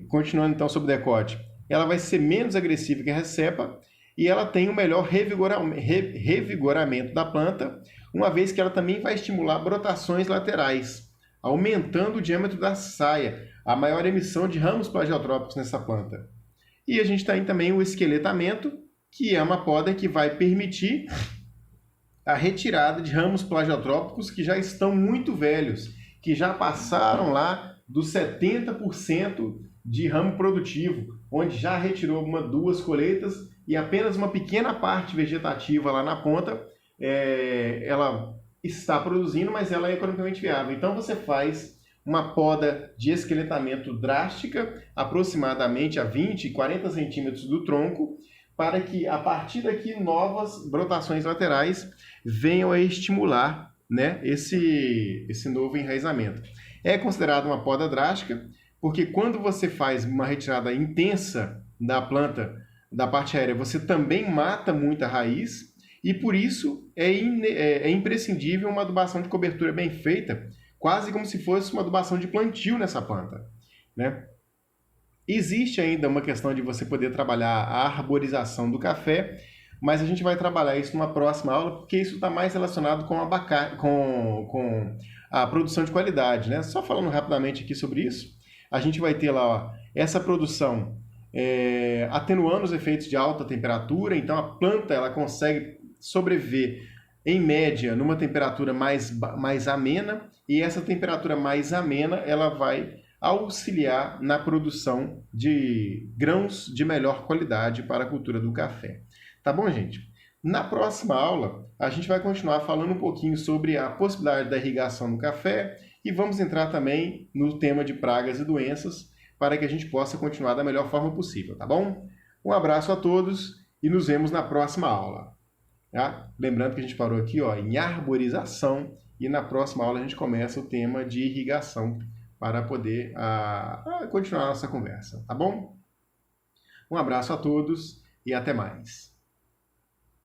Continuando então sobre o decote, ela vai ser menos agressiva que a recepa e ela tem um melhor revigoramento da planta, uma vez que ela também vai estimular brotações laterais, aumentando o diâmetro da saia, a maior emissão de ramos plagiotrópicos nessa planta. E a gente tem também o esqueletamento, que é uma poda que vai permitir a retirada de ramos plagiotrópicos que já estão muito velhos, que já passaram lá dos 70% de ramo produtivo, onde já retirou 2 colheitas e apenas uma pequena parte vegetativa lá na ponta, ela está produzindo, mas ela é economicamente viável. Então você faz uma poda de esqueletamento drástica, aproximadamente a 20, 40 centímetros do tronco, para que a partir daqui novas brotações laterais venham a estimular, né, esse novo enraizamento. É considerado uma poda drástica, porque quando você faz uma retirada intensa da planta, da parte aérea, você também mata muita raiz, e por isso é imprescindível uma adubação de cobertura bem feita, quase como se fosse uma adubação de plantio nessa planta, né? Existe ainda uma questão de você poder trabalhar a arborização do café, mas a gente vai trabalhar isso numa próxima aula, porque isso está mais relacionado com a produção de qualidade, né? Só falando rapidamente aqui sobre isso, a gente vai ter lá essa produção atenuando os efeitos de alta temperatura. Então a planta ela consegue sobreviver em média numa temperatura mais amena, e essa temperatura mais amena ela vai auxiliar na produção de grãos de melhor qualidade para a cultura do café. Tá bom, gente? Na próxima aula, a gente vai continuar falando um pouquinho sobre a possibilidade da irrigação no café e vamos entrar também no tema de pragas e doenças para que a gente possa continuar da melhor forma possível, tá bom? Um abraço a todos e nos vemos na próxima aula. Tá? Lembrando que a gente parou aqui em arborização e na próxima aula a gente começa o tema de irrigação para poder continuar a nossa conversa, tá bom? Um abraço a todos e até mais.